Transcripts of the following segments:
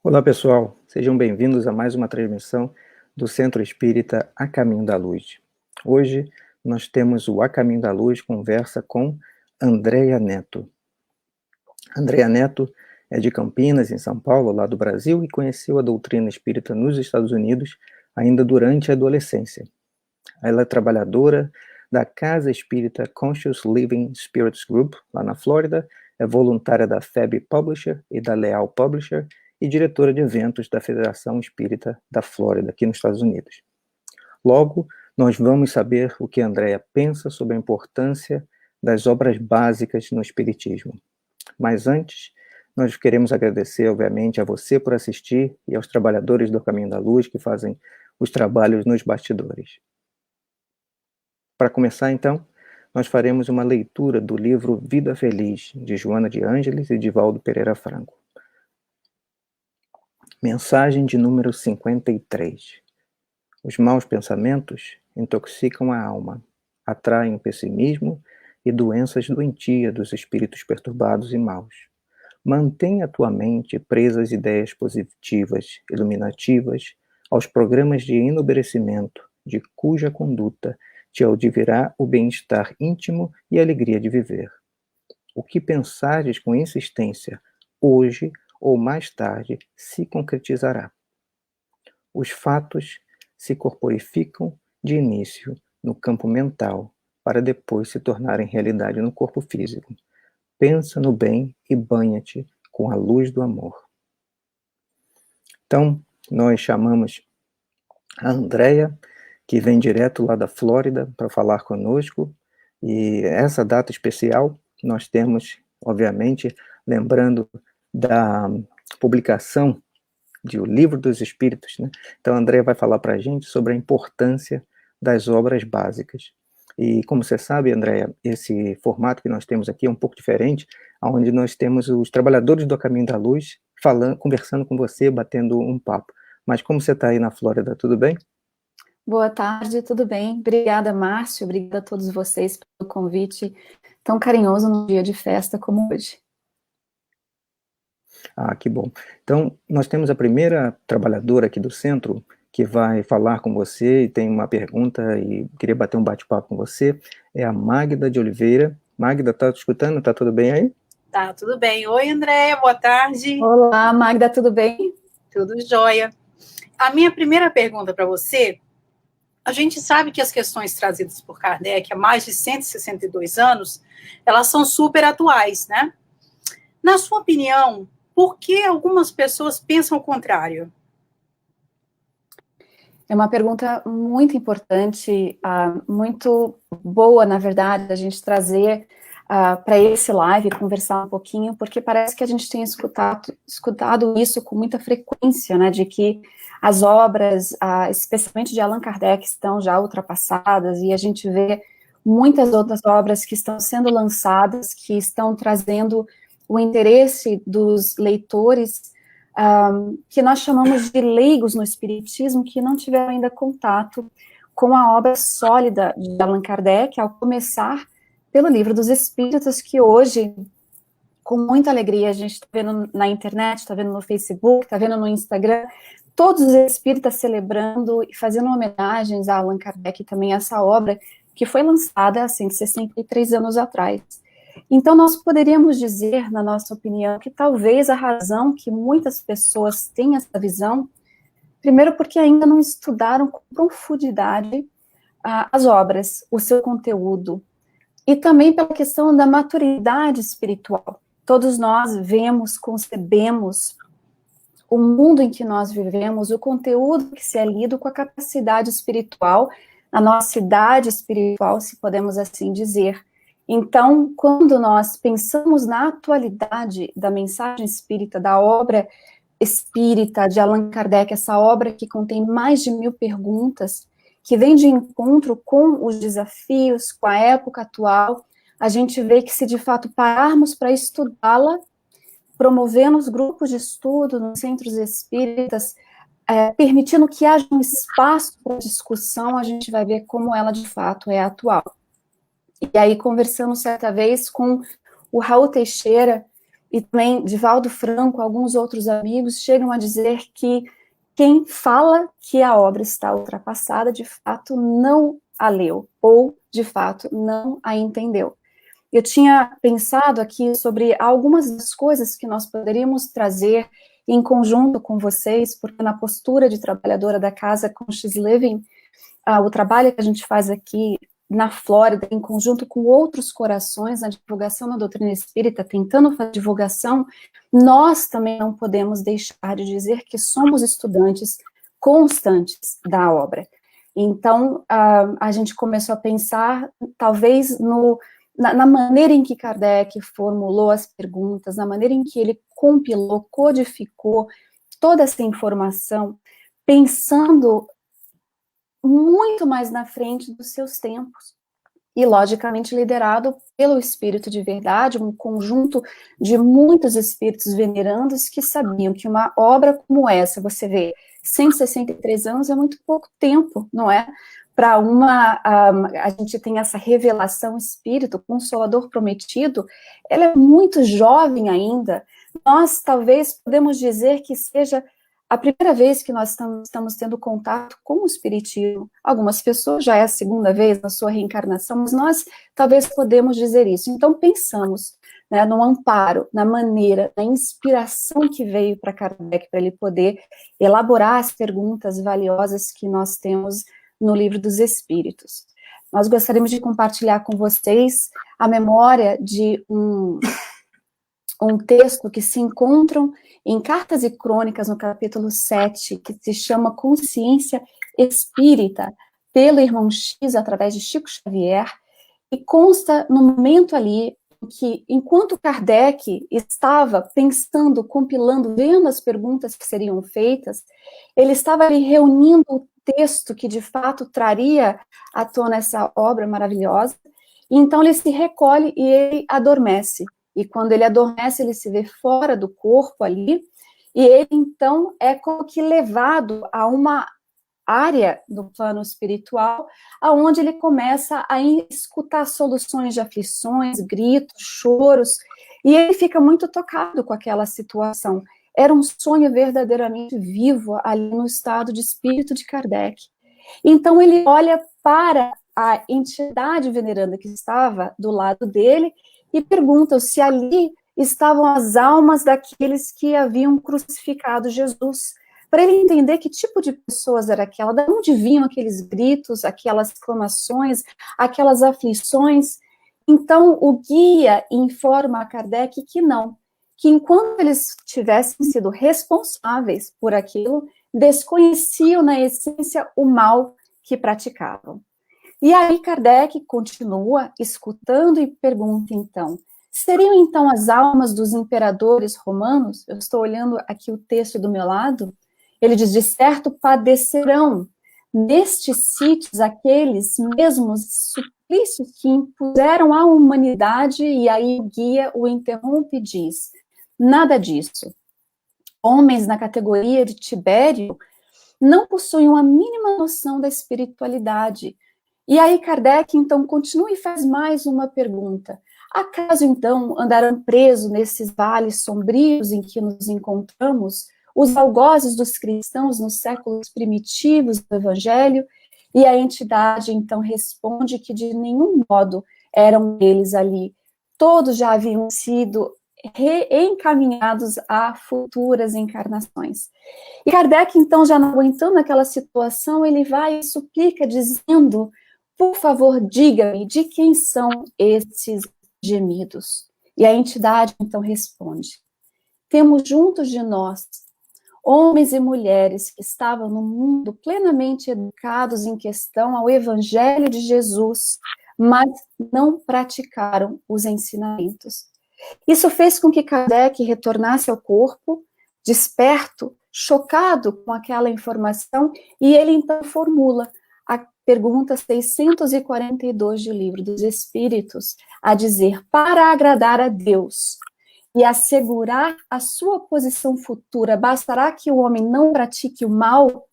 Olá pessoal, sejam bem-vindos a mais uma transmissão do Centro Espírita A Caminho da Luz. Hoje nós temos o A Caminho da Luz conversa com Andréa Neto. Andréa Neto é de Campinas, em São Paulo, lá do Brasil, e conheceu a doutrina espírita nos Estados Unidos ainda durante a adolescência. Ela é trabalhadora da Casa Espírita Conscious Living Spirits Group, lá na Flórida, é voluntária da FEB Publisher e da Leal Publisher e diretora de eventos da Federação Espírita da Flórida, aqui nos Estados Unidos. Logo, nós vamos saber o que Andréa pensa sobre a importância das obras básicas no Espiritismo. Mas antes, nós queremos agradecer, obviamente, a você por assistir e aos trabalhadores do Caminho da Luz que fazem os trabalhos nos bastidores. Para começar, então, nós faremos uma leitura do livro Vida Feliz, de Joana de Ângeles e Divaldo Pereira Franco. Mensagem de número 53. Os maus pensamentos intoxicam a alma, atraem o pessimismo e doenças doentias dos espíritos perturbados e maus. Mantenha a tua mente presa às ideias positivas, iluminativas, aos programas de enobrecimento, de cuja conduta te advirá o bem-estar íntimo e a alegria de viver. O que pensares com insistência, hoje ou mais tarde, se concretizará. Os fatos se corporificam de início no campo mental, para depois se tornarem realidade no corpo físico. Pensa no bem e banha-te com a luz do amor. Então, nós chamamos a Andréa, que vem direto lá da Flórida para falar conosco, e essa data especial nós temos, obviamente, lembrando da publicação de O Livro dos Espíritos, né? Então a Andréa vai falar para a gente sobre a importância das obras básicas. E como você sabe, Andréa, esse formato que nós temos aqui é um pouco diferente, onde nós temos os trabalhadores do Caminho da Luz falando, conversando com você, batendo um papo. Mas como você está aí na Flórida, tudo bem? Boa tarde, tudo bem? Obrigada, Márcio, obrigada a todos vocês pelo convite tão carinhoso num dia de festa como hoje. Ah, que bom. Então, nós temos a primeira trabalhadora aqui do centro que vai falar com você e tem uma pergunta e queria bater um bate-papo com você. É a Magda de Oliveira. Magda, tá escutando? Tá tudo bem aí? Tá, tudo bem. Oi, Andréia, boa tarde. Olá, Magda, tudo bem? Tudo jóia. A minha primeira pergunta para você, a gente sabe que as questões trazidas por Kardec há mais de 162 anos, elas são super atuais, né? Na sua opinião, por que algumas pessoas pensam o contrário? É uma pergunta muito importante, muito boa, na verdade, a gente trazer para esse live, conversar um pouquinho, porque parece que a gente tem escutado isso com muita frequência, né, de que as obras, especialmente de Allan Kardec, estão já ultrapassadas, e a gente vê muitas outras obras que estão sendo lançadas, que estão trazendo o interesse dos leitores, que nós chamamos de leigos no espiritismo, que não tiveram ainda contato com a obra sólida de Allan Kardec, ao começar pelo Livro dos Espíritos, que hoje, com muita alegria, a gente está vendo na internet, está vendo no Facebook, está vendo no Instagram, todos os espíritas celebrando e fazendo homenagens a Allan Kardec, e também a essa obra que foi lançada há 163 anos atrás. Então, nós poderíamos dizer, na nossa opinião, que talvez a razão que muitas pessoas têm essa visão, primeiro porque ainda não estudaram com profundidade as obras, o seu conteúdo, e também pela questão da maturidade espiritual. Todos nós vemos, concebemos o mundo em que nós vivemos, o conteúdo que se é lido com a capacidade espiritual, a nossa idade espiritual, se podemos assim dizer. Então, quando nós pensamos na atualidade da mensagem espírita, da obra espírita de Allan Kardec, essa obra que contém mais de 1000 perguntas, que vem de encontro com os desafios, com a época atual, a gente vê que se de fato pararmos para estudá-la, promovendo os grupos de estudo nos centros espíritas, permitindo que haja um espaço para discussão, a gente vai ver como ela de fato é atual. E aí conversamos certa vez com o Raul Teixeira, e também Divaldo Franco, alguns outros amigos, chegam a dizer que quem fala que a obra está ultrapassada, de fato, não a leu, ou, de fato, não a entendeu. Eu tinha pensado aqui sobre algumas das coisas que nós poderíamos trazer em conjunto com vocês, porque na postura de trabalhadora da Casa Conscious Living, o trabalho que a gente faz aqui na Flórida, em conjunto com outros corações, na divulgação da doutrina espírita, tentando fazer divulgação, nós também não podemos deixar de dizer que somos estudantes constantes da obra. Então, a gente começou a pensar, talvez, na maneira em que Kardec formulou as perguntas, na maneira em que ele compilou, codificou toda essa informação, pensando muito mais na frente dos seus tempos, e logicamente liderado pelo Espírito de Verdade, um conjunto de muitos espíritos venerandos que sabiam que uma obra como essa, você vê, 163 anos é muito pouco tempo, não é? Para a gente tem essa revelação espírito, Consolador Prometido, ela é muito jovem ainda, nós talvez podemos dizer que seja a primeira vez que nós estamos tendo contato com o Espiritismo. Algumas pessoas já é a segunda vez na sua reencarnação, mas nós talvez podemos dizer isso. Então pensamos, né, no amparo, na maneira, na inspiração que veio para Kardec, para ele poder elaborar as perguntas valiosas que nós temos no Livro dos Espíritos. Nós gostaríamos de compartilhar com vocês a memória de um texto que se encontram em Cartas e Crônicas, no capítulo 7, que se chama Consciência Espírita, pelo Irmão X, através de Chico Xavier, e consta no momento ali que, enquanto Kardec estava pensando, compilando, vendo as perguntas que seriam feitas, ele estava ali reunindo o texto que, de fato, traria à tona essa obra maravilhosa, e então ele se recolhe e ele adormece. E quando ele adormece, ele se vê fora do corpo ali, e ele, então, é como que levado a uma área do plano espiritual, aonde ele começa a escutar soluções de aflições, gritos, choros, e ele fica muito tocado com aquela situação. Era um sonho verdadeiramente vivo ali no estado de espírito de Kardec. Então ele olha para a entidade veneranda que estava do lado dele e pergunta se ali estavam as almas daqueles que haviam crucificado Jesus, para ele entender que tipo de pessoas era aquela, de onde vinham aqueles gritos, aquelas exclamações, aquelas aflições. Então, o guia informa a Kardec que não, que enquanto eles tivessem sido responsáveis por aquilo, desconheciam na essência o mal que praticavam. E aí Kardec continua escutando e pergunta então, seriam então as almas dos imperadores romanos? Eu estou olhando aqui o texto do meu lado. Ele diz, de certo padecerão nestes sítios aqueles mesmos suplícios que impuseram à humanidade, e aí o guia o interrompe e diz, nada disso. Homens na categoria de Tibério não possuem a mínima noção da espiritualidade. E aí Kardec, então, continua e faz mais uma pergunta. Acaso, então, andarão presos nesses vales sombrios em que nos encontramos os algozes dos cristãos nos séculos primitivos do Evangelho? E a entidade, então, responde que de nenhum modo eram eles ali. Todos já haviam sido reencaminhados a futuras encarnações. E Kardec, então, já não aguentando aquela situação, ele vai e suplica, dizendo, por favor, diga-me de quem são esses gemidos. E a entidade, então, responde, temos juntos de nós homens e mulheres que estavam no mundo plenamente educados em questão ao Evangelho de Jesus, mas não praticaram os ensinamentos. Isso fez com que Kardec retornasse ao corpo, desperto, chocado com aquela informação, e ele então formula a pergunta 642 do Livro dos Espíritos, a dizer, para agradar a Deus e assegurar a sua posição futura, bastará que o homem não pratique o mal?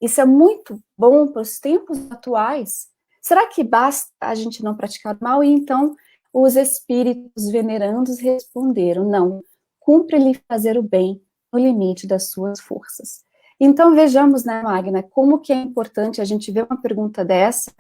Isso é muito bom para os tempos atuais. Será que basta a gente não praticar o mal? E então Os espíritos venerandos responderam: não, cumpre-lhe fazer o bem no limite das suas forças. Então vejamos, né, Magna, como que é importante a gente ver uma pergunta dessa,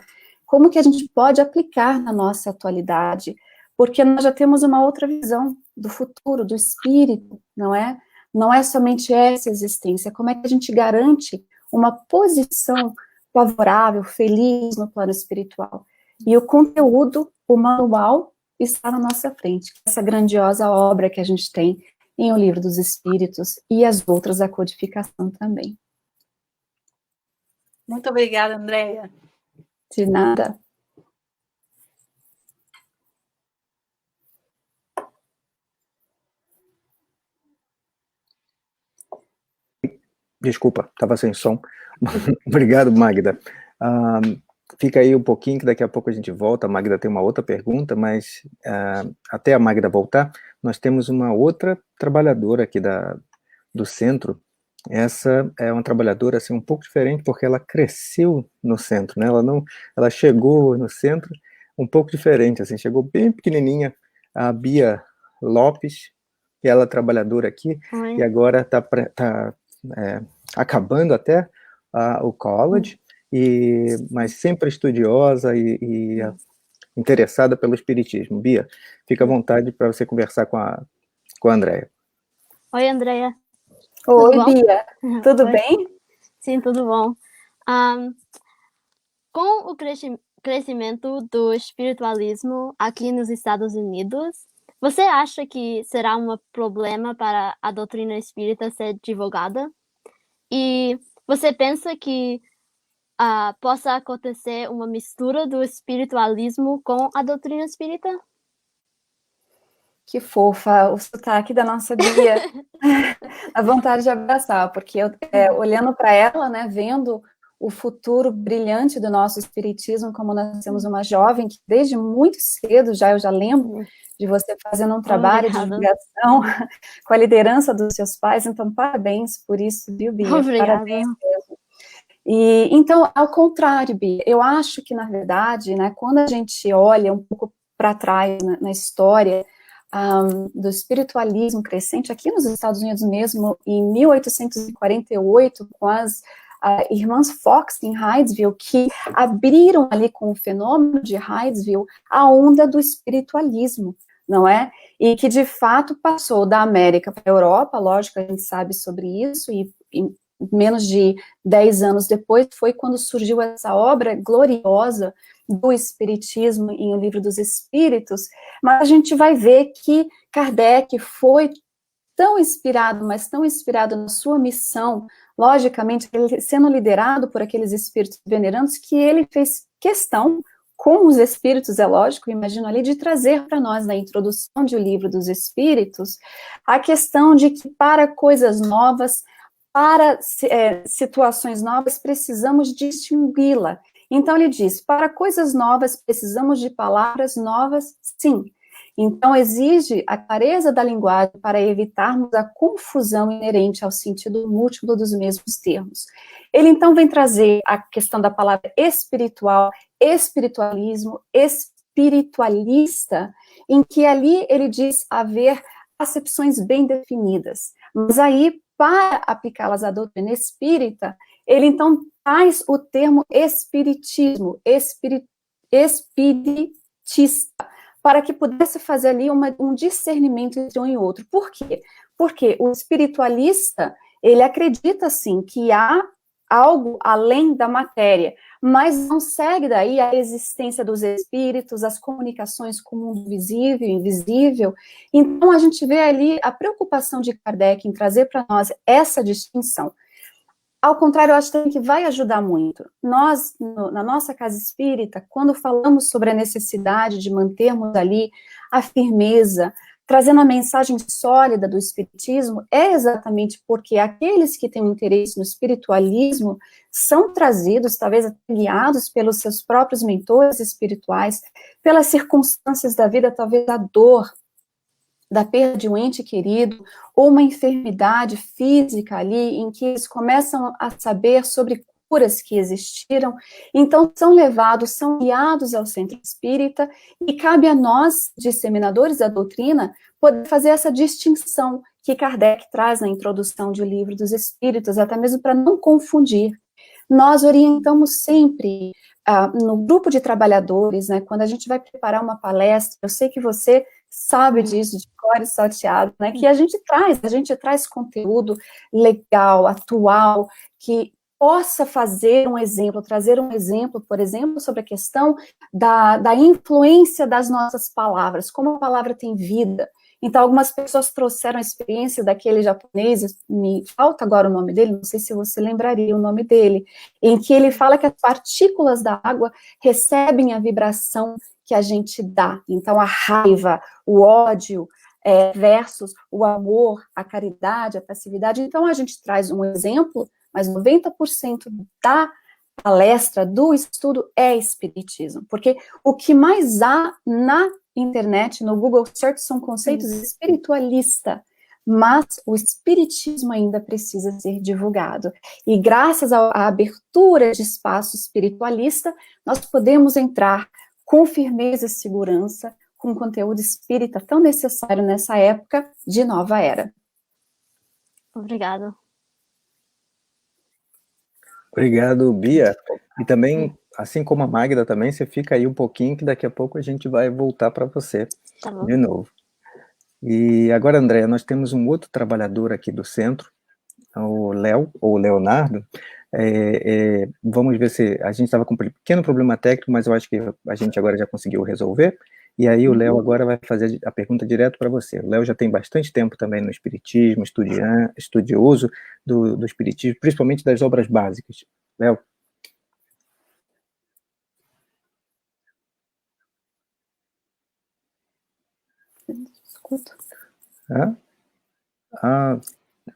como que a gente pode aplicar na nossa atualidade, porque nós já temos uma outra visão do futuro, do espírito, não é? Não é somente essa existência, como é que a gente garante uma posição favorável, feliz no plano espiritual? E o conteúdo, o manual, está na nossa frente, essa grandiosa obra que a gente tem em O Livro dos Espíritos e as outras da codificação também. Muito obrigada, Andréia. De nada. Desculpa, estava sem som. Obrigado, Magda. Fica aí um pouquinho, que daqui a pouco a gente volta. A Magda tem uma outra pergunta, mas até a Magda voltar, nós temos uma outra trabalhadora aqui do centro. Essa é uma trabalhadora assim, um pouco diferente, porque ela cresceu no centro, né? Ela chegou no centro um pouco diferente, assim, chegou bem pequenininha, a Bia Lopes, que ela é trabalhadora aqui. Oi. E agora está acabando até o college, mas sempre estudiosa e interessada pelo espiritismo. Bia, fica à vontade para você conversar com a Andréia. Oi, Andréia. Oi, Bia. Tudo bem? Sim, tudo bom. Com o crescimento do espiritualismo aqui nos Estados Unidos, você acha que será um problema para a doutrina espírita ser divulgada? E você pensa que possa acontecer uma mistura do espiritualismo com a doutrina espírita? Que fofa o sotaque da nossa Bia. A vontade de abraçar, porque olhando para ela, né, vendo o futuro brilhante do nosso espiritismo, como nós temos uma jovem que desde muito cedo eu já lembro de você fazendo um trabalho de divulgação com a liderança dos seus pais, então parabéns por isso, viu, Bia? Obrigada. Parabéns mesmo. E, então, ao contrário, Bia, eu acho que, na verdade, né, quando a gente olha um pouco para trás na história do espiritualismo crescente, aqui nos Estados Unidos mesmo, em 1848, com as irmãs Fox em Hydesville, que abriram ali com o fenômeno de Hydesville a onda do espiritualismo, não é? E que, de fato, passou da América para a Europa, lógico, a gente sabe sobre isso, e menos de 10 anos depois, foi quando surgiu essa obra gloriosa do Espiritismo em O Livro dos Espíritos, mas a gente vai ver que Kardec foi tão inspirado, mas tão inspirado na sua missão, logicamente, ele sendo liderado por aqueles espíritos venerandos, que ele fez questão, com os espíritos, é lógico, imagino ali, de trazer para nós, na introdução de O Livro dos Espíritos, a questão de que para coisas novas, para situações novas, precisamos distingui-la. Então, ele diz, para coisas novas, precisamos de palavras novas, sim. Então, exige a clareza da linguagem para evitarmos a confusão inerente ao sentido múltiplo dos mesmos termos. Ele, então, vem trazer a questão da palavra espiritual, espiritualismo, espiritualista, em que ali ele diz haver acepções bem definidas. Mas aí, para aplicá-las à doutrina espírita, ele então traz o termo espiritismo, espiritista, para que pudesse fazer ali um discernimento entre um e outro. Por quê? Porque o espiritualista, ele acredita, sim, que há algo além da matéria, mas não segue daí a existência dos espíritos, as comunicações com o mundo visível e invisível. Então, a gente vê ali a preocupação de Kardec em trazer para nós essa distinção. Ao contrário, eu acho também que vai ajudar muito. Nós, na nossa casa espírita, quando falamos sobre a necessidade de mantermos ali a firmeza, trazendo a mensagem sólida do espiritismo, é exatamente porque aqueles que têm um interesse no espiritualismo são trazidos, talvez guiados pelos seus próprios mentores espirituais, pelas circunstâncias da vida, talvez a dor da perda de um ente querido, ou uma enfermidade física ali, em que eles começam a saber sobre aberturas que existiram, então são levados, são guiados ao centro espírita, e cabe a nós, disseminadores da doutrina, poder fazer essa distinção que Kardec traz na introdução de O Livro dos Espíritos, até mesmo para não confundir. Nós orientamos sempre no grupo de trabalhadores, né, quando a gente vai preparar uma palestra, eu sei que você sabe disso, de cor e salteado, né, que a gente traz conteúdo legal, atual, que possa fazer um exemplo, trazer um exemplo, por exemplo, sobre a questão da influência das nossas palavras, como a palavra tem vida. Então, algumas pessoas trouxeram a experiência daquele japonês, me falta agora o nome dele, não sei se você lembraria o nome dele, em que ele fala que as partículas da água recebem a vibração que a gente dá. Então, a raiva, o ódio, versus o amor, a caridade, a passividade. Então, a gente traz um exemplo, mas 90% da palestra, do estudo, é espiritismo. Porque o que mais há na internet, no Google Search, são conceitos espiritualistas, mas o espiritismo ainda precisa ser divulgado. E graças à abertura de espaço espiritualista, nós podemos entrar com firmeza e segurança, com conteúdo espírita tão necessário nessa época de nova era. Obrigada. Obrigado, Bia. E também, assim como a Magda também, você fica aí um pouquinho, que daqui a pouco a gente vai voltar para você de novo. E agora, Andréa, nós temos um outro trabalhador aqui do centro, o Léo, ou Leonardo. Vamos ver se a gente estava com um pequeno problema técnico, mas eu acho que a gente agora já conseguiu resolver. E aí o Léo agora vai fazer a pergunta direto para você. O Léo já tem bastante tempo também no espiritismo, estudioso do espiritismo, principalmente das obras básicas. Léo. Escuto.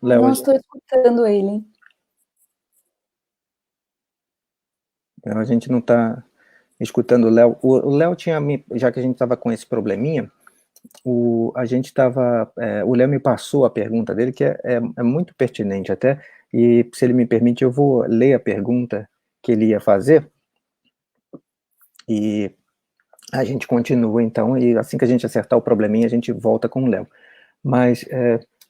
Léo. Não estou escutando ele. A gente não está escutando o Léo. O Léo tinha, já que a gente estava com esse probleminha, o Léo me passou a pergunta dele, que é muito pertinente até, e se ele me permite, eu vou ler a pergunta que ele ia fazer, e a gente continua então, e assim que a gente acertar o probleminha, a gente volta com o Léo. Mas,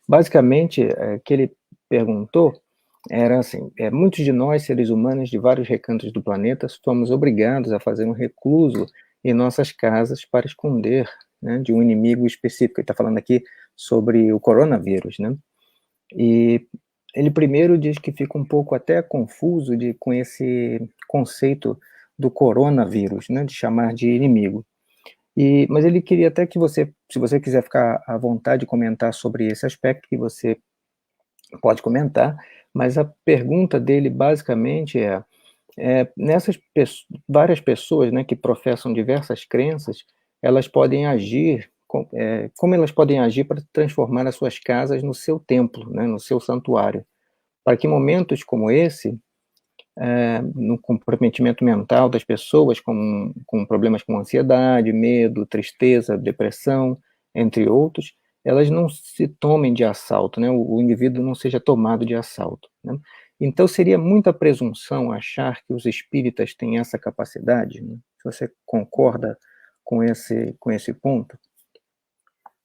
basicamente, o que ele perguntou era assim: muitos de nós, seres humanos de vários recantos do planeta, somos obrigados a fazer um recluso em nossas casas para esconder, né, de um inimigo específico. Ele está falando aqui sobre o coronavírus, né? E ele primeiro diz que fica um pouco até confuso com esse conceito do coronavírus, né, de chamar de inimigo. Mas ele queria até que você, se você quiser ficar à vontade de comentar sobre esse aspecto, que você pode comentar, mas a pergunta dele basicamente nessas várias pessoas, né, que professam diversas crenças, elas podem agir, como elas podem agir para transformar as suas casas no seu templo, né, no seu santuário, para que momentos como esse, no comprometimento mental das pessoas, com problemas com ansiedade, medo, tristeza, depressão, entre outros, elas não se tomem de assalto, né? O indivíduo não seja tomado de assalto, né? Então, seria muita presunção achar que os espíritas têm essa capacidade, né? Se você concorda com esse ponto?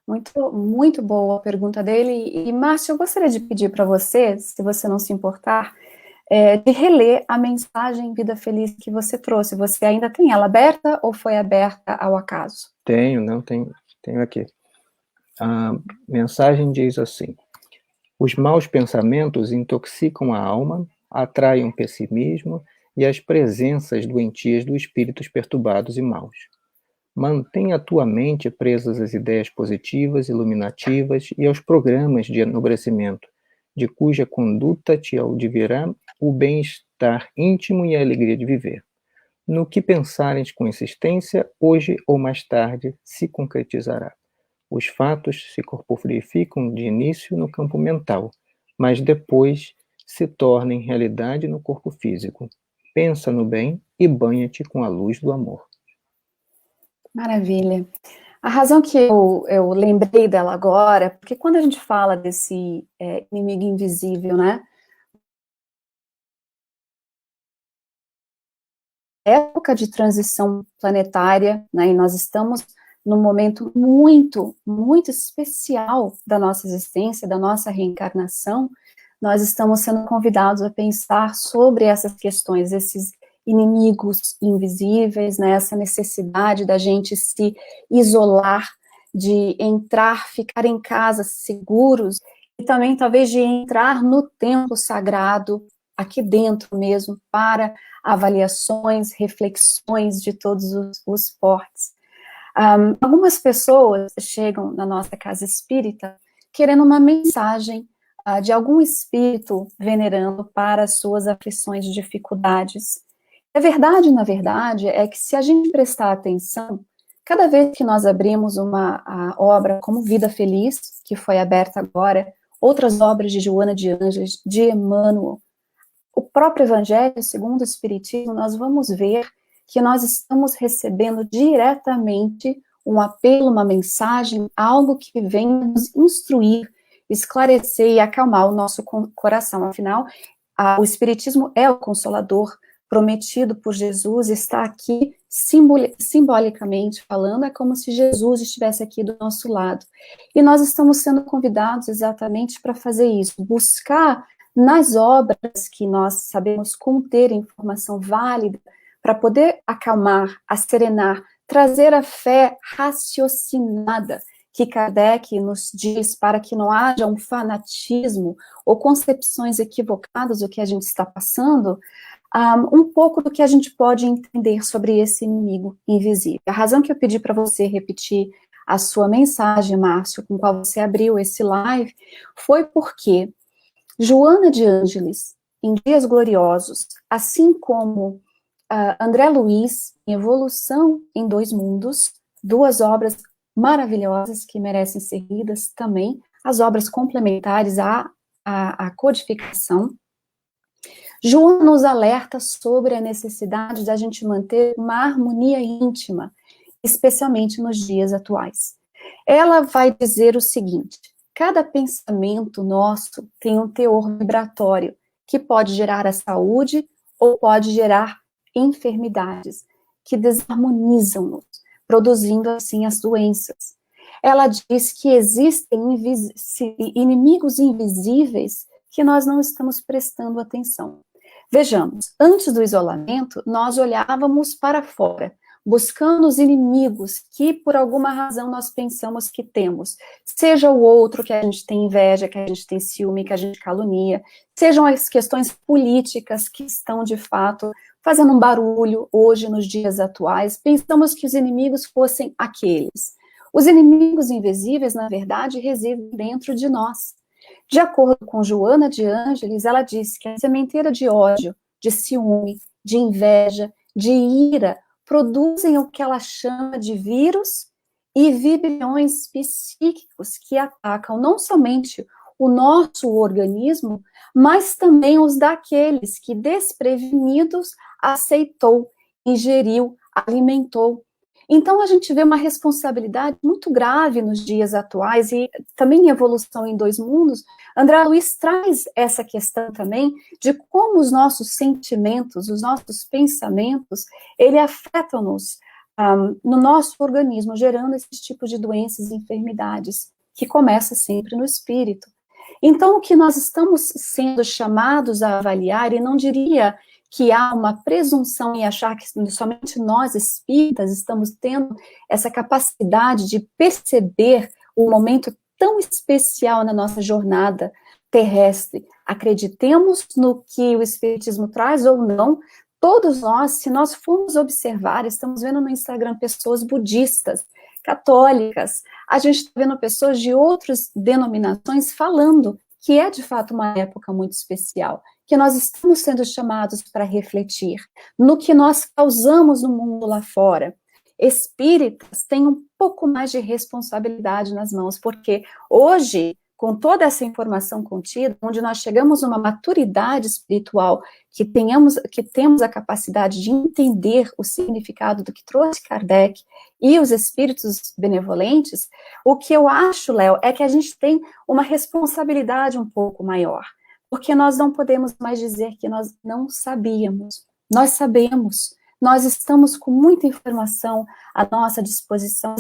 Muito, muito boa a pergunta dele. E, Márcio, eu gostaria de pedir para você, se você não se importar, de reler a mensagem Vida Feliz que você trouxe. Você ainda tem ela aberta ou foi aberta ao acaso? Tenho aqui. A mensagem diz assim: os maus pensamentos intoxicam a alma, atraem o pessimismo e as presenças doentias dos espíritos perturbados e maus. Mantenha a tua mente presa às ideias positivas, iluminativas e aos programas de enobrecimento, de cuja conduta te advirá o bem-estar íntimo e a alegria de viver. No que pensares com insistência, hoje ou mais tarde se concretizará. Os fatos se corporificam de início no campo mental, mas depois se tornam realidade no corpo físico. Pensa no bem e banha-te com a luz do amor. Maravilha. A razão que eu lembrei dela agora, porque quando a gente fala desse inimigo invisível, né, época de transição planetária, né, e nós estamos num momento muito, muito especial da nossa existência, da nossa reencarnação. Nós estamos sendo convidados a pensar sobre essas questões, esses inimigos invisíveis, né, essa necessidade da gente se isolar, de entrar, ficar em casa seguros, e também talvez de entrar no templo sagrado, aqui dentro mesmo, para avaliações, reflexões de todos os portes. Algumas pessoas chegam na nossa casa espírita querendo uma mensagem de algum espírito venerando para as suas aflições e dificuldades. A verdade, na verdade, é que se a gente prestar atenção, cada vez que nós abrimos a obra como Vida Feliz, que foi aberta agora, outras obras de Joana de Ângeles, de Emmanuel, o próprio Evangelho segundo o Espiritismo, nós vamos ver que nós estamos recebendo diretamente um apelo, uma mensagem, algo que vem nos instruir, esclarecer e acalmar o nosso coração. Afinal, o Espiritismo é o Consolador prometido por Jesus, está aqui simbolicamente falando, é como se Jesus estivesse aqui do nosso lado. E nós estamos sendo convidados exatamente para fazer isso, buscar nas obras que nós sabemos conter informação válida, para poder acalmar, acerenar, trazer a fé raciocinada, que Kardec nos diz para que não haja um fanatismo ou concepções equivocadas do que a gente está passando, um pouco do que a gente pode entender sobre esse inimigo invisível. A razão que eu pedi para você repetir a sua mensagem, Márcio, com qual você abriu esse live, foi porque Joana de Ângeles, em Dias Gloriosos, assim como André Luiz, em Evolução em Dois Mundos, duas obras maravilhosas que merecem ser lidas também, as obras complementares à codificação. Joana nos alerta sobre a necessidade de a gente manter uma harmonia íntima, especialmente nos dias atuais. Ela vai dizer o seguinte: cada pensamento nosso tem um teor vibratório que pode gerar a saúde ou pode gerar enfermidades que desarmonizam-nos, produzindo assim as doenças. Ela diz que existem inimigos invisíveis que nós não estamos prestando atenção. Vejamos, antes do isolamento, nós olhávamos para fora, buscando os inimigos que, por alguma razão, nós pensamos que temos. Seja o outro que a gente tem inveja, que a gente tem ciúme, que a gente calunia, sejam as questões políticas que estão, de fato, fazendo um barulho hoje, nos dias atuais. Pensamos que os inimigos fossem aqueles. Os inimigos invisíveis, na verdade, residem dentro de nós. De acordo com Joana de Ângeles, ela diz que a sementeira de ódio, de ciúme, de inveja, de ira, produzem o que ela chama de vírus e vibriões psíquicos que atacam não somente o nosso organismo, mas também os daqueles que, desprevenidos, aceitou, ingeriu, alimentou. Então, a gente vê uma responsabilidade muito grave nos dias atuais, e também em Evolução em Dois Mundos, André Luiz traz essa questão também de como os nossos sentimentos, os nossos pensamentos, ele afetam-nos no nosso organismo, gerando esses tipos de doenças e enfermidades, que começa sempre no espírito. Então, o que nós estamos sendo chamados a avaliar, e não diria que há uma presunção em achar que somente nós espíritas estamos tendo essa capacidade de perceber um momento tão especial na nossa jornada terrestre. Acreditemos no que o espiritismo traz ou não, todos nós, se nós formos observar, estamos vendo no Instagram pessoas budistas, católicas, a gente está vendo pessoas de outras denominações falando que é de fato uma época muito especial, que nós estamos sendo chamados para refletir no que nós causamos no mundo lá fora. Espíritas têm um pouco mais de responsabilidade nas mãos, porque hoje, com toda essa informação contida, onde nós chegamos a uma maturidade espiritual, que temos a capacidade de entender o significado do que trouxe Kardec e os espíritos benevolentes, o que eu acho, Léo, é que a gente tem uma responsabilidade um pouco maior, porque nós não podemos mais dizer que nós não sabíamos. Nós sabemos, nós estamos com muita informação à nossa disposição,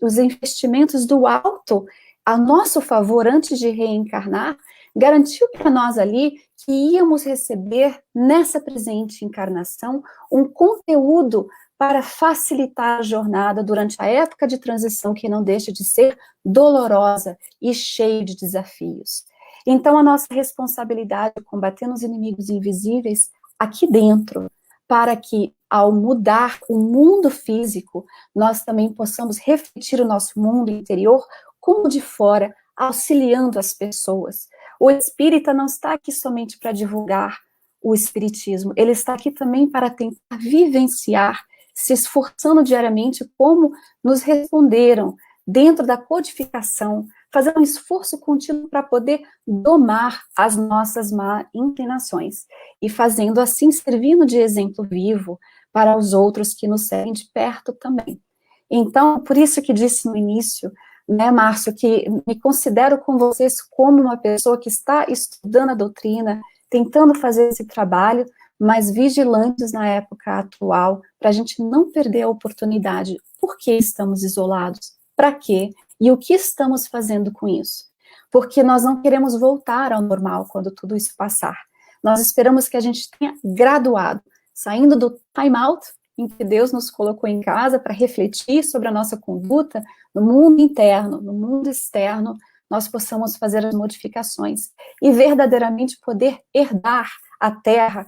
os investimentos do alto a nosso favor antes de reencarnar, garantiu para nós ali que íamos receber nessa presente encarnação um conteúdo para facilitar a jornada durante a época de transição que não deixa de ser dolorosa e cheia de desafios. Então, a nossa responsabilidade é combater os inimigos invisíveis aqui dentro, para que, ao mudar o mundo físico, nós também possamos refletir o nosso mundo interior como de fora, auxiliando as pessoas. O espírita não está aqui somente para divulgar o espiritismo, ele está aqui também para tentar vivenciar, se esforçando diariamente como nos responderam, dentro da codificação, fazendo um esforço contínuo para poder domar as nossas má inclinações, e fazendo assim, servindo de exemplo vivo para os outros que nos seguem de perto também. Então, por isso que disse no início, né, Márcio, que me considero com vocês como uma pessoa que está estudando a doutrina, tentando fazer esse trabalho, mas vigilantes na época atual, para a gente não perder a oportunidade. Por que estamos isolados? Para quê? E o que estamos fazendo com isso? Porque nós não queremos voltar ao normal quando tudo isso passar. Nós esperamos que a gente tenha graduado, saindo do time-out, em que Deus nos colocou em casa para refletir sobre a nossa conduta, no mundo interno, no mundo externo, nós possamos fazer as modificações e verdadeiramente poder herdar a terra,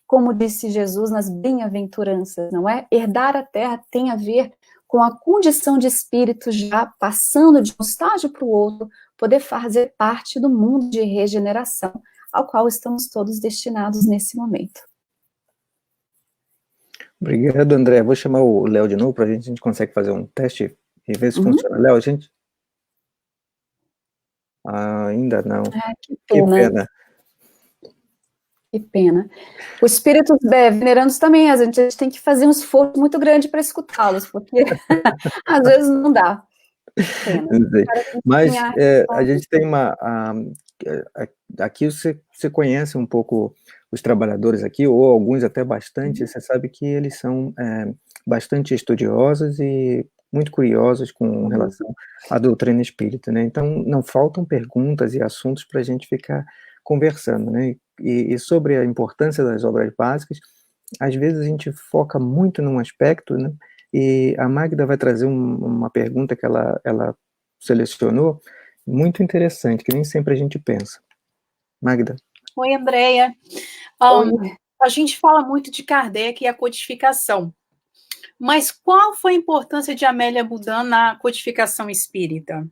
como disse Jesus nas bem-aventuranças, não é? Herdar a terra tem a ver com a condição de espírito já passando de um estágio para o outro, poder fazer parte do mundo de regeneração, ao qual estamos todos destinados nesse momento. Obrigado, André. Vou chamar o Léo de novo para a gente consegue fazer um teste e ver se funciona. Léo, gente? Ainda não. Que pena. Que pena. Os espíritos venerandos também, a gente tem que fazer um esforço muito grande para escutá-los, porque às vezes não dá. Pena. Mas a gente tem aqui você conhece um pouco os trabalhadores aqui, ou alguns até bastante, você sabe que eles são bastante estudiosos e muito curiosos com relação à doutrina espírita, né? Então, não faltam perguntas e assuntos para a gente ficar conversando, né? E sobre a importância das obras básicas, às vezes a gente foca muito num aspecto, né? E a Magda vai trazer uma pergunta que ela selecionou, muito interessante, que nem sempre a gente pensa. Magda. Oi, Andréia. A gente fala muito de Kardec e a codificação, mas qual foi a importância de Amélia Boudin na codificação espírita?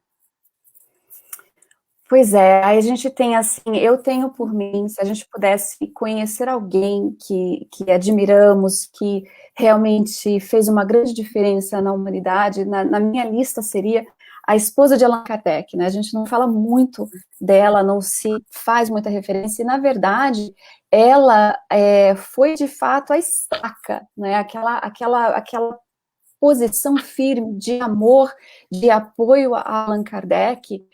Pois é, aí a gente tem assim, eu tenho por mim, se a gente pudesse conhecer alguém que admiramos, que realmente fez uma grande diferença na humanidade, na minha lista seria a esposa de Allan Kardec, né? A gente não fala muito dela, não se faz muita referência, e na verdade, ela foi de fato a estaca, né? Aquela posição firme de amor, de apoio a Allan Kardec.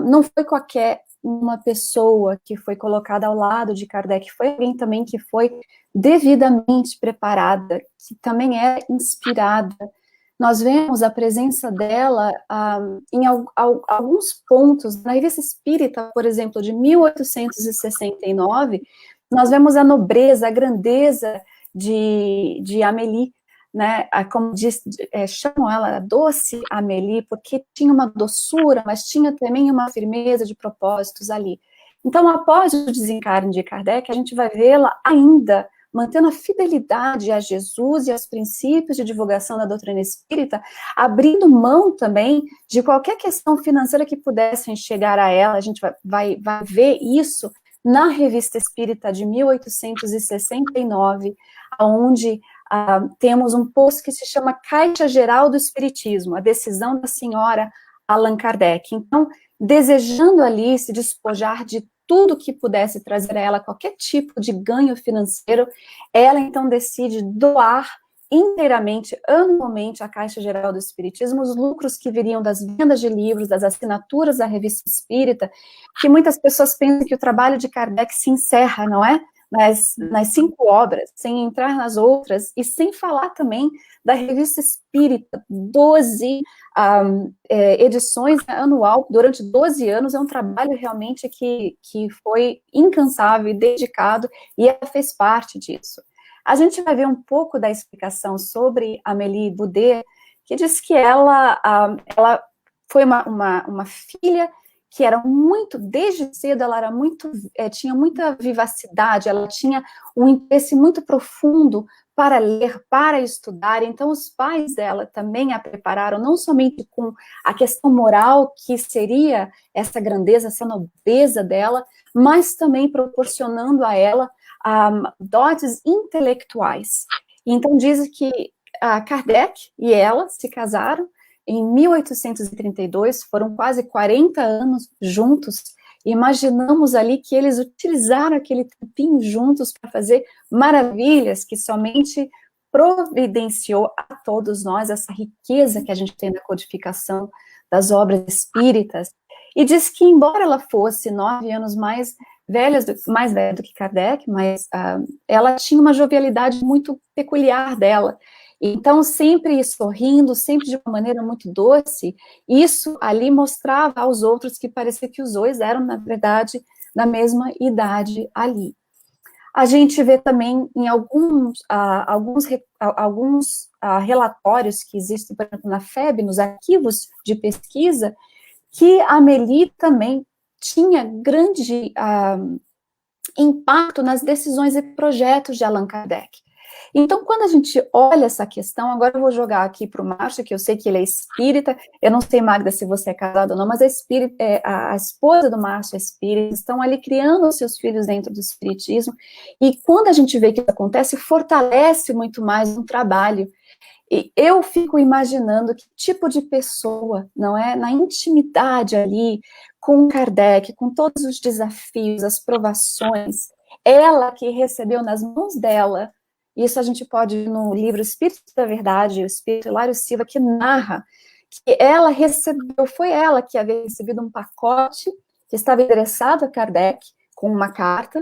Não foi qualquer uma pessoa que foi colocada ao lado de Kardec, foi alguém também que foi devidamente preparada, que também é inspirada. Nós vemos a presença dela em alguns pontos, na Revista Espírita, por exemplo, de 1869, nós vemos a nobreza, a grandeza de Amélie, né, como chamam ela, a doce Amélie, porque tinha uma doçura, mas tinha também uma firmeza de propósitos ali. Então, após o desencarne de Kardec, a gente vai vê-la ainda mantendo a fidelidade a Jesus e aos princípios de divulgação da doutrina espírita, abrindo mão também de qualquer questão financeira que pudessem chegar a ela. A gente vai ver isso na Revista Espírita de 1869, onde temos um post que se chama Caixa Geral do Espiritismo, a decisão da senhora Allan Kardec. Então, desejando ali se despojar de tudo que pudesse trazer a ela qualquer tipo de ganho financeiro, ela então decide doar inteiramente, anualmente, à Caixa Geral do Espiritismo, os lucros que viriam das vendas de livros, das assinaturas da Revista Espírita, que muitas pessoas pensam que o trabalho de Kardec se encerra, não é? nas 5 obras, sem entrar nas outras, e sem falar também da Revista Espírita, 12 edições anual, durante 12 anos, é um trabalho realmente que foi incansável e dedicado, e ela fez parte disso. A gente vai ver um pouco da explicação sobre Amélie Boudet, que diz que ela foi uma filha que era muito, desde cedo, ela era muito, tinha muita vivacidade, ela tinha um interesse muito profundo para ler, para estudar. Então, os pais dela também a prepararam, não somente com a questão moral, que seria essa grandeza, essa nobreza dela, mas também proporcionando a ela dotes intelectuais. Então, diz que Kardec e ela se casaram em 1832, foram quase 40 anos juntos. Imaginamos ali que eles utilizaram aquele tempinho juntos para fazer maravilhas que somente providenciou a todos nós essa riqueza que a gente tem na codificação das obras espíritas. E diz que, embora ela fosse 9 anos mais velha do que Kardec, mas ela tinha uma jovialidade muito peculiar dela. Então, sempre sorrindo, sempre de uma maneira muito doce, isso ali mostrava aos outros que parecia que os dois eram, na verdade, na mesma idade ali. A gente vê também em alguns relatórios que existem, por exemplo, na FEB, nos arquivos de pesquisa, que a Amélie também tinha grande impacto nas decisões e projetos de Allan Kardec. Então, quando a gente olha essa questão, agora eu vou jogar aqui para o Márcio, que eu sei que ele é espírita, eu não sei, Magda, se você é casada ou não, mas a esposa do Márcio é espírita, estão ali criando os seus filhos dentro do espiritismo, e quando a gente vê que isso acontece, fortalece muito mais o trabalho. E eu fico imaginando que tipo de pessoa, não é, na intimidade ali, com Kardec, com todos os desafios, as provações, ela que recebeu nas mãos dela. Isso a gente pode ir no livro Espírito da Verdade, o Espírito Hilário Silva, que narra que ela recebeu, foi ela que havia recebido um pacote que estava endereçado a Kardec, com uma carta,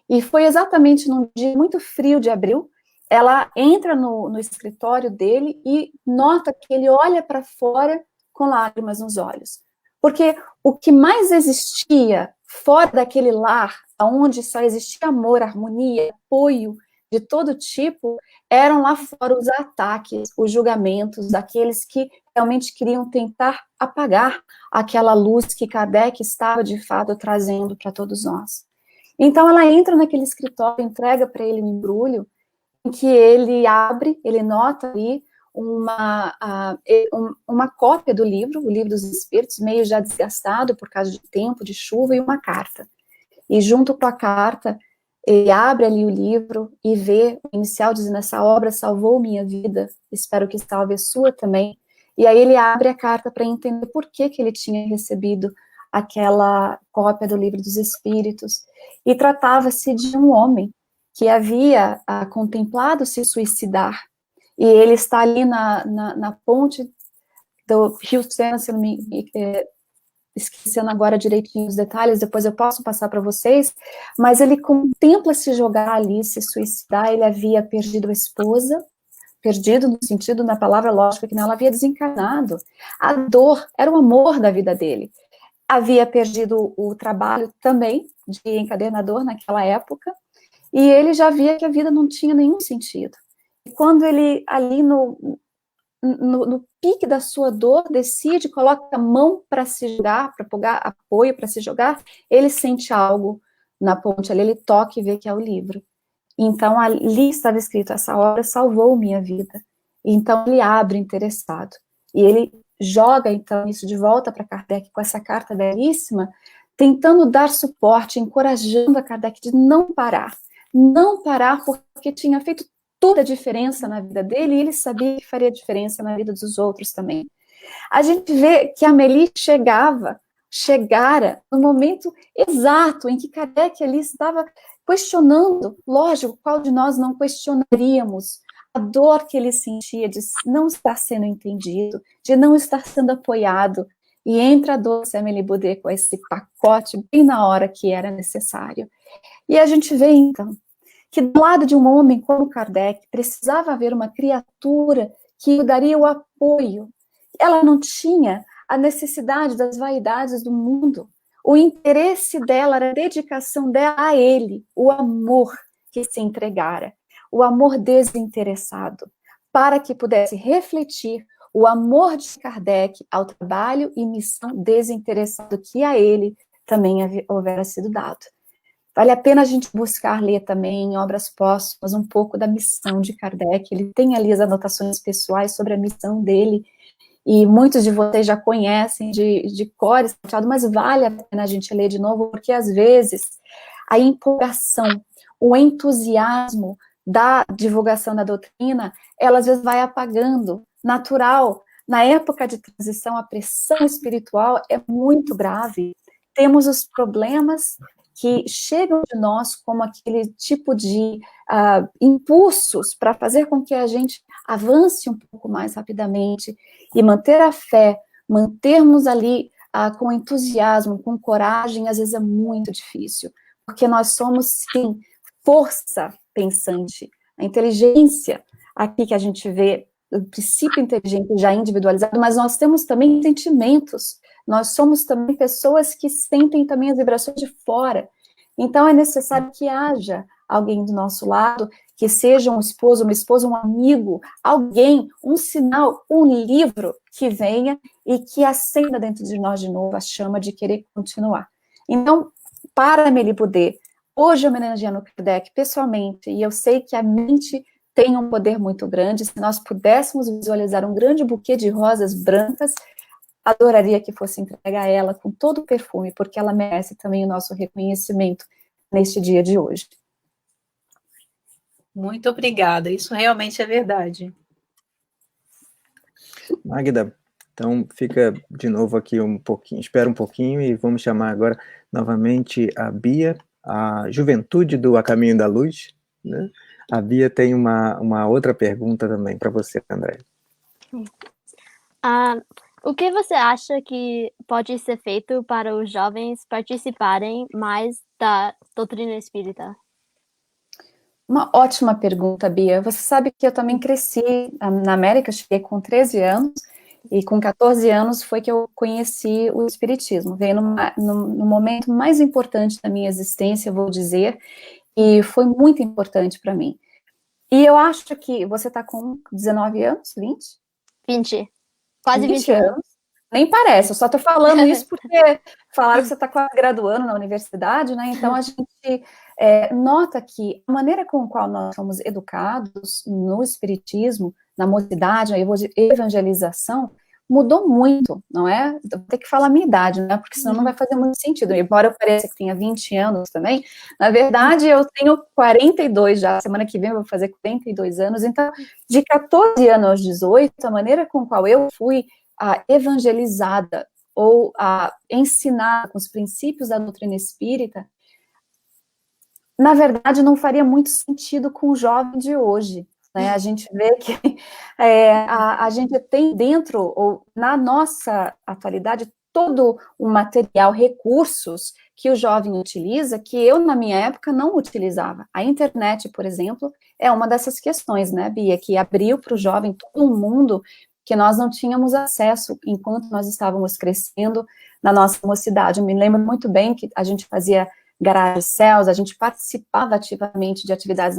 e foi exatamente num dia muito frio de abril, ela entra no escritório dele e nota que ele olha para fora com lágrimas nos olhos. Porque o que mais existia fora daquele lar, onde só existia amor, harmonia, apoio, de todo tipo, eram lá fora os ataques, os julgamentos daqueles que realmente queriam tentar apagar aquela luz que Kardec estava, de fato, trazendo para todos nós. Então, ela entra naquele escritório, entrega para ele um embrulho, em que ele abre, ele nota ali uma cópia do livro, o Livro dos Espíritos, meio já desgastado por causa de tempo, de chuva, e uma carta. E junto com a carta, ele abre ali o livro e vê o inicial dizendo: essa obra salvou minha vida, espero que salve a sua também. E aí ele abre a carta para entender por que ele tinha recebido aquela cópia do Livro dos Espíritos. E tratava-se de um homem que havia contemplado se suicidar. E ele está ali na ponte do Rio Sena, se não me esquecendo agora direitinho os detalhes, depois eu posso passar para vocês, mas ele contempla se jogar ali, se suicidar. Ele havia perdido a esposa, perdido no sentido, na palavra lógica, que não, ela havia desencarnado. A dor era o amor da vida dele. Havia perdido o trabalho também de encadernador naquela época, e ele já via que a vida não tinha nenhum sentido. E quando ele, ali no pique da sua dor, decide, coloca a mão para se jogar, para pegar apoio, para se jogar, ele sente algo na ponte ali, ele toca e vê que é o livro. Então, ali estava escrito: essa obra salvou minha vida. Então, ele abre interessado. E ele joga, então, isso de volta para Kardec com essa carta belíssima, tentando dar suporte, encorajando a Kardec de não parar, porque tinha feito toda a diferença na vida dele, e ele sabia que faria diferença na vida dos outros também. A gente vê que a Amélie chegara no momento exato em que Kardec ali estava questionando, lógico, qual de nós não questionaríamos a dor que ele sentia de não estar sendo entendido, de não estar sendo apoiado, e entra a doce Amélie Boudet com esse pacote bem na hora que era necessário. E a gente vê, então, que do lado de um homem como Kardec, precisava haver uma criatura que daria o apoio. Ela não tinha a necessidade das vaidades do mundo. O interesse dela era a dedicação dela a ele, o amor que se entregara, o amor desinteressado, para que pudesse refletir o amor de Kardec ao trabalho e missão desinteressado que a ele também houvera sido dado. Vale a pena a gente buscar ler também em obras póstumas um pouco da missão de Kardec. Ele tem ali as anotações pessoais sobre a missão dele, e muitos de vocês já conhecem de cor, mas vale a pena a gente ler de novo, porque às vezes a empolgação, o entusiasmo da divulgação da doutrina, ela às vezes vai apagando, natural. Na época de transição, a pressão espiritual é muito grave. Temos os problemas que chegam de nós como aquele tipo de impulsos para fazer com que a gente avance um pouco mais rapidamente e manter a fé, mantermos ali com entusiasmo, com coragem, às vezes é muito difícil, porque nós somos, sim, força pensante, a inteligência aqui que a gente vê, o princípio inteligente já individualizado, mas nós temos também sentimentos, nós somos também pessoas que sentem também as vibrações de fora. Então, é necessário que haja alguém do nosso lado, que seja um esposo, uma esposa, um amigo, alguém, um sinal, um livro que venha e que acenda dentro de nós de novo a chama de querer continuar. Então, para Amélie Boudet, hoje homenageando Kardec pessoalmente, e eu sei que a mente tem um poder muito grande, se nós pudéssemos visualizar um grande buquê de rosas brancas, adoraria que fosse entregue a ela com todo o perfume, porque ela merece também o nosso reconhecimento neste dia de hoje. Muito obrigada, isso realmente é verdade. Magda, então fica de novo aqui um pouquinho, espera um pouquinho e vamos chamar agora novamente a Bia, a juventude do A Caminho da Luz, né? A Bia tem uma outra pergunta também para você, André. O que você acha que pode ser feito para os jovens participarem mais da doutrina espírita? Uma ótima pergunta, Bia. Você sabe que eu também cresci na América, cheguei com 13 anos, e com 14 anos foi que eu conheci o Espiritismo. Veio no momento mais importante da minha existência, eu vou dizer, e foi muito importante para mim. E eu acho que você está com 19 anos, 20? 20. Quase 20 anos. Nem parece, eu só estou falando isso porque falaram que você está quase graduando na universidade, né? Então a gente nota que a maneira com a qual nós somos educados no Espiritismo, na mocidade, na evangelização, mudou muito, não é? Vou ter que falar a minha idade, né? Porque senão não vai fazer muito sentido. Embora eu pareça que tenha 20 anos também, na verdade eu tenho 42 já, semana que vem eu vou fazer 42 anos, então de 14 anos aos 18, a maneira com a qual eu fui evangelizada ou ensinada com os princípios da doutrina espírita, na verdade não faria muito sentido com o jovem de hoje, né? A gente vê que a gente tem dentro, ou na nossa atualidade, todo o material, recursos que o jovem utiliza, que eu, na minha época, não utilizava. A internet, por exemplo, é uma dessas questões, né, Bia, que abriu para o jovem todo um mundo que nós não tínhamos acesso enquanto nós estávamos crescendo na nossa mocidade. Eu me lembro muito bem que a gente fazia garagem céus, a gente participava ativamente de atividades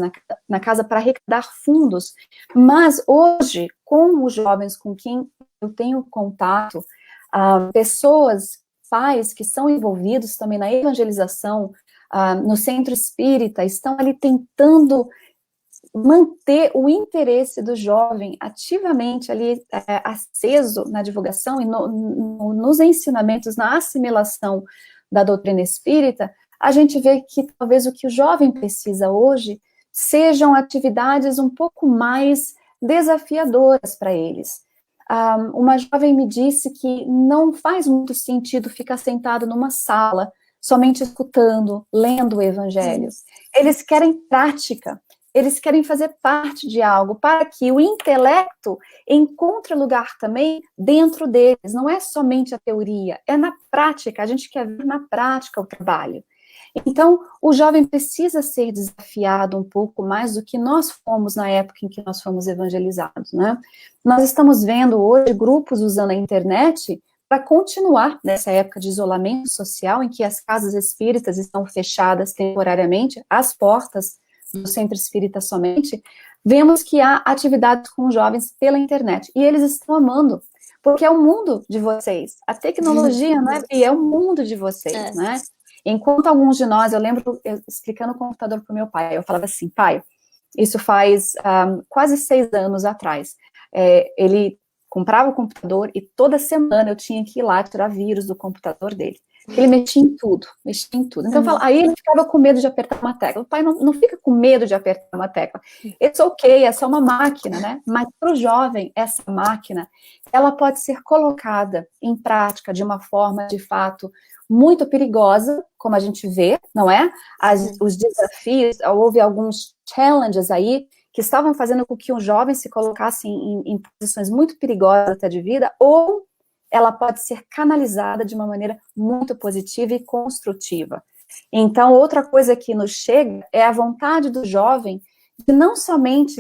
na casa para arrecadar fundos, mas hoje, com os jovens com quem eu tenho contato, pessoas, pais que são envolvidos também na evangelização, no centro espírita, estão ali tentando manter o interesse do jovem ativamente ali aceso na divulgação e nos ensinamentos, na assimilação da doutrina espírita. A gente vê que talvez o que o jovem precisa hoje sejam atividades um pouco mais desafiadoras para eles. Uma jovem me disse que não faz muito sentido ficar sentado numa sala, somente escutando, lendo o evangelho. Eles querem prática, eles querem fazer parte de algo, para que o intelecto encontre lugar também dentro deles. Não é somente a teoria, é na prática, a gente quer ver na prática o trabalho. Então, o jovem precisa ser desafiado um pouco mais do que nós fomos na época em que nós fomos evangelizados, né? Nós estamos vendo hoje grupos usando a internet para continuar nessa época de isolamento social, em que as casas espíritas estão fechadas temporariamente, as portas do centro espírita somente, vemos que há atividades com jovens pela internet, e eles estão amando, porque é o mundo de vocês. A tecnologia, não é, Bia? É o mundo de vocês, né? Enquanto alguns de nós, eu lembro eu explicando o computador para o meu pai, eu falava assim, pai, isso faz quase 6 anos atrás, ele comprava o computador e toda semana eu tinha que ir lá tirar vírus do computador dele. Ele mexia em tudo, mexia em tudo. Então, aí ele ficava com medo de apertar uma tecla. O pai não fica com medo de apertar uma tecla. It's ok, é só uma máquina, né? Mas para o jovem, essa máquina, ela pode ser colocada em prática de uma forma, de fato, muito perigosa, como a gente vê, não é? Os desafios, houve alguns challenges aí, que estavam fazendo com que um jovem se colocasse em posições muito perigosas até de vida, ou ela pode ser canalizada de uma maneira muito positiva e construtiva. Então, outra coisa que nos chega é a vontade do jovem de não somente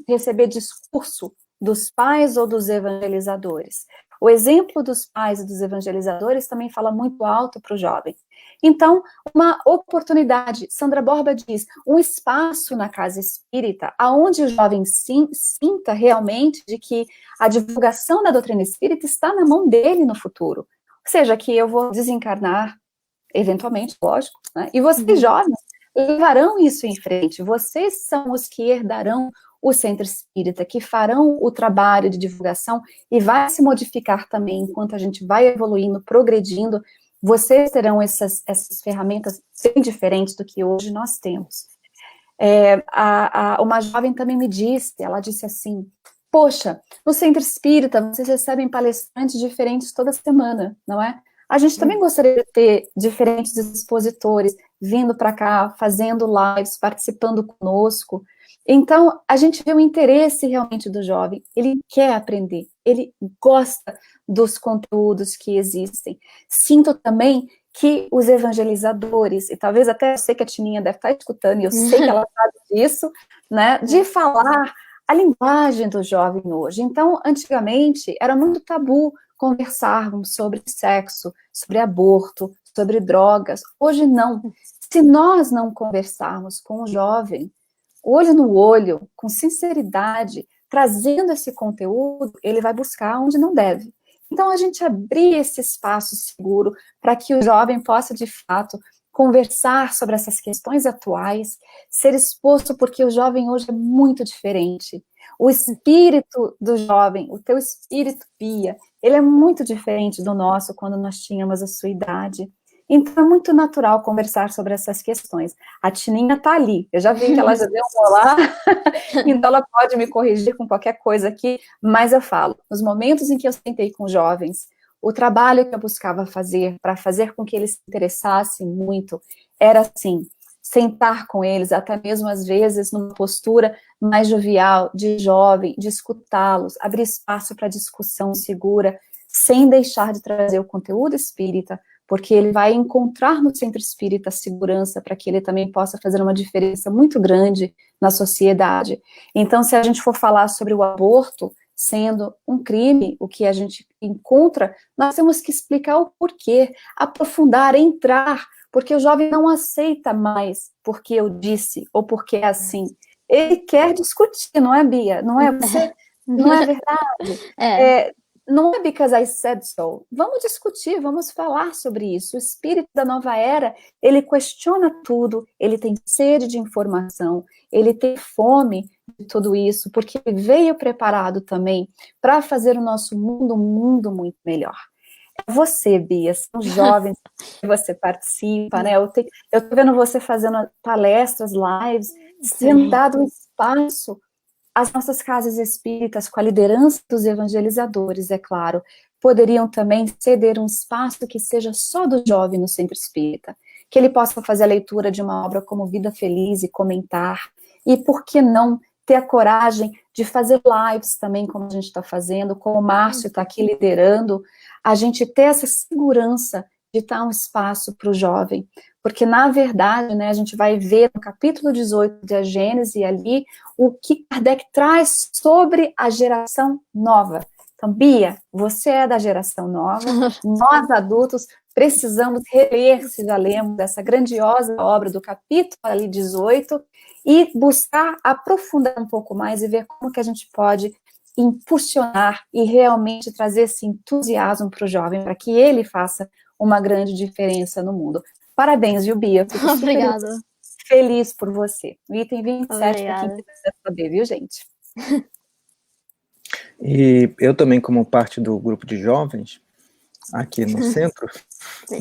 receber discurso dos pais ou dos evangelizadores. O exemplo dos pais e dos evangelizadores também fala muito alto para o jovem. Então, uma oportunidade, Sandra Borba diz, um espaço na casa espírita, onde o jovem sinta realmente de que a divulgação da doutrina espírita está na mão dele no futuro. Ou seja, que eu vou desencarnar, eventualmente, lógico, né? E vocês, jovens, levarão isso em frente. Vocês são os que herdarão o centro espírita, que farão o trabalho de divulgação e vai se modificar também enquanto a gente vai evoluindo, progredindo. Vocês terão essas ferramentas bem diferentes do que hoje nós temos. Uma jovem também me disse, ela disse assim, poxa, no centro espírita vocês recebem palestrantes diferentes toda semana, não é? A gente também gostaria de ter diferentes expositores vindo para cá, fazendo lives, participando conosco. Então, a gente vê o interesse realmente do jovem, ele quer aprender, ele gosta dos conteúdos que existem. Sinto também que os evangelizadores, e talvez até eu sei que a Tininha deve estar escutando, e eu sei que ela sabe disso, né, de falar a linguagem do jovem hoje. Então, antigamente, era muito tabu conversarmos sobre sexo, sobre aborto, sobre drogas. Hoje não. Se nós não conversarmos com o jovem, olho no olho, com sinceridade, trazendo esse conteúdo, ele vai buscar onde não deve. Então, a gente abrir esse espaço seguro para que o jovem possa, de fato, conversar sobre essas questões atuais, ser exposto, porque o jovem hoje é muito diferente. O espírito do jovem, o teu espírito, Bia, ele é muito diferente do nosso quando nós tínhamos a sua idade. Então, é muito natural conversar sobre essas questões. A Tininha está ali, eu já vi que ela já deu um olá, então ela pode me corrigir com qualquer coisa aqui, mas eu falo, nos momentos em que eu sentei com jovens, o trabalho que eu buscava fazer, para fazer com que eles se interessassem muito, era assim, sentar com eles, até mesmo às vezes numa postura mais jovial, de jovem, de escutá-los, abrir espaço para discussão segura, sem deixar de trazer o conteúdo espírita, porque ele vai encontrar no centro espírita segurança para que ele também possa fazer uma diferença muito grande na sociedade. Então, se a gente for falar sobre o aborto sendo um crime, o que a gente encontra, nós temos que explicar o porquê, aprofundar, entrar, porque o jovem não aceita mais porque eu disse, ou porque é assim. Ele quer discutir, não é, Bia? Não é você? Não é verdade? Não é because I said so. Vamos discutir, vamos falar sobre isso. O espírito da nova era, ele questiona tudo, ele tem sede de informação, ele tem fome de tudo isso, porque ele veio preparado também para fazer o nosso mundo um mundo muito melhor. É você, Bia, são jovens que você participa, né? Eu tô vendo você fazendo palestras, lives, sendo dado um espaço as nossas casas espíritas, com a liderança dos evangelizadores, é claro, poderiam também ceder um espaço que seja só do jovem no centro espírita, que ele possa fazer a leitura de uma obra como Vida Feliz e comentar, e por que não ter a coragem de fazer lives também, como a gente está fazendo, como o Márcio está aqui liderando, a gente ter essa segurança de dar um espaço para o jovem, porque, na verdade, né, a gente vai ver no capítulo 18 da Gênesis ali o que Kardec traz sobre a geração nova. Então, Bia, você é da geração nova, nós adultos precisamos reler, se já lemos, essa grandiosa obra do capítulo ali 18 e buscar aprofundar um pouco mais e ver como que a gente pode impulsionar e realmente trazer esse entusiasmo para o jovem, para que ele faça uma grande diferença no mundo. Parabéns, viu, Bia? Fico super Obrigada. feliz por você. O item 27 para quem Obrigada. quiser saber, viu, gente? E eu também, como parte do grupo de jovens, aqui no centro,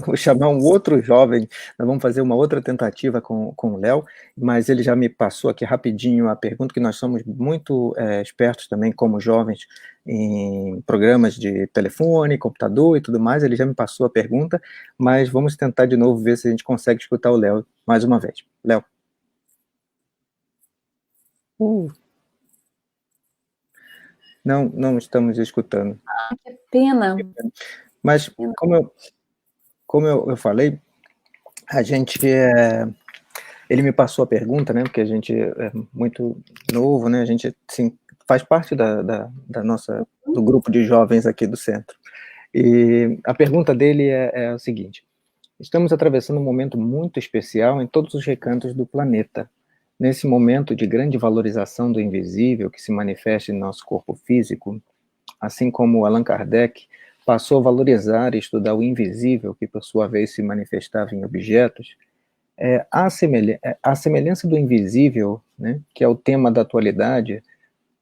vou chamar um outro jovem, nós vamos fazer uma outra tentativa com o Léo, mas ele já me passou aqui rapidinho a pergunta, que nós somos muito espertos também como jovens em programas de telefone, computador e tudo mais, ele já me passou a pergunta, mas vamos tentar de novo ver se a gente consegue escutar o Léo mais uma vez. Léo. Não estamos escutando. Que pena. Mas, como eu falei, a gente, ele me passou a pergunta, né, porque a gente é muito novo, né, a gente assim, faz parte do grupo de jovens aqui do centro. E a pergunta dele é o seguinte: estamos atravessando um momento muito especial em todos os recantos do planeta. Nesse momento de grande valorização do invisível que se manifesta em nosso corpo físico, assim como Allan Kardec passou a valorizar e estudar o invisível, que por sua vez se manifestava em objetos, a semelhança do invisível, né, que é o tema da atualidade,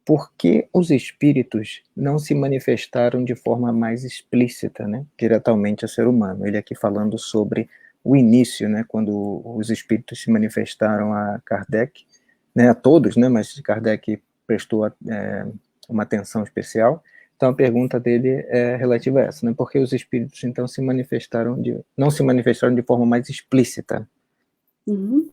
por que os espíritos não se manifestaram de forma mais explícita, né, diretamente ao ser humano? Ele aqui falando sobre o início, né, quando os espíritos se manifestaram a Kardec, né, a todos, né, mas Kardec prestou uma atenção especial. Então a pergunta dele é relativa a essa, né? Por que os espíritos então não se manifestaram de forma mais explícita? Uhum.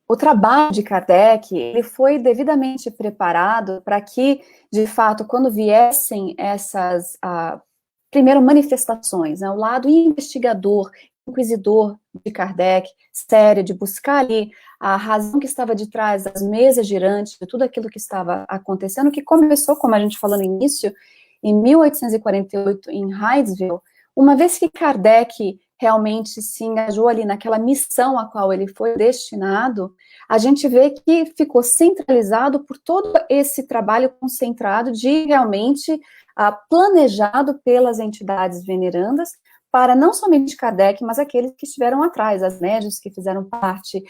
O trabalho de Kardec, ele foi devidamente preparado para que, de fato, quando viessem essas, primeiro, manifestações, né, o lado investigador, inquisidor de Kardec, sério, de buscar ali a razão que estava de trás das mesas girantes, de tudo aquilo que estava acontecendo, que começou, como a gente falou no início, em 1848, em Hydesville, uma vez que Kardec realmente se engajou ali naquela missão a qual ele foi destinado, a gente vê que ficou centralizado por todo esse trabalho concentrado de realmente planejado pelas entidades venerandas, para não somente Kardec, mas aqueles que estiveram atrás, as médiuns que fizeram parte,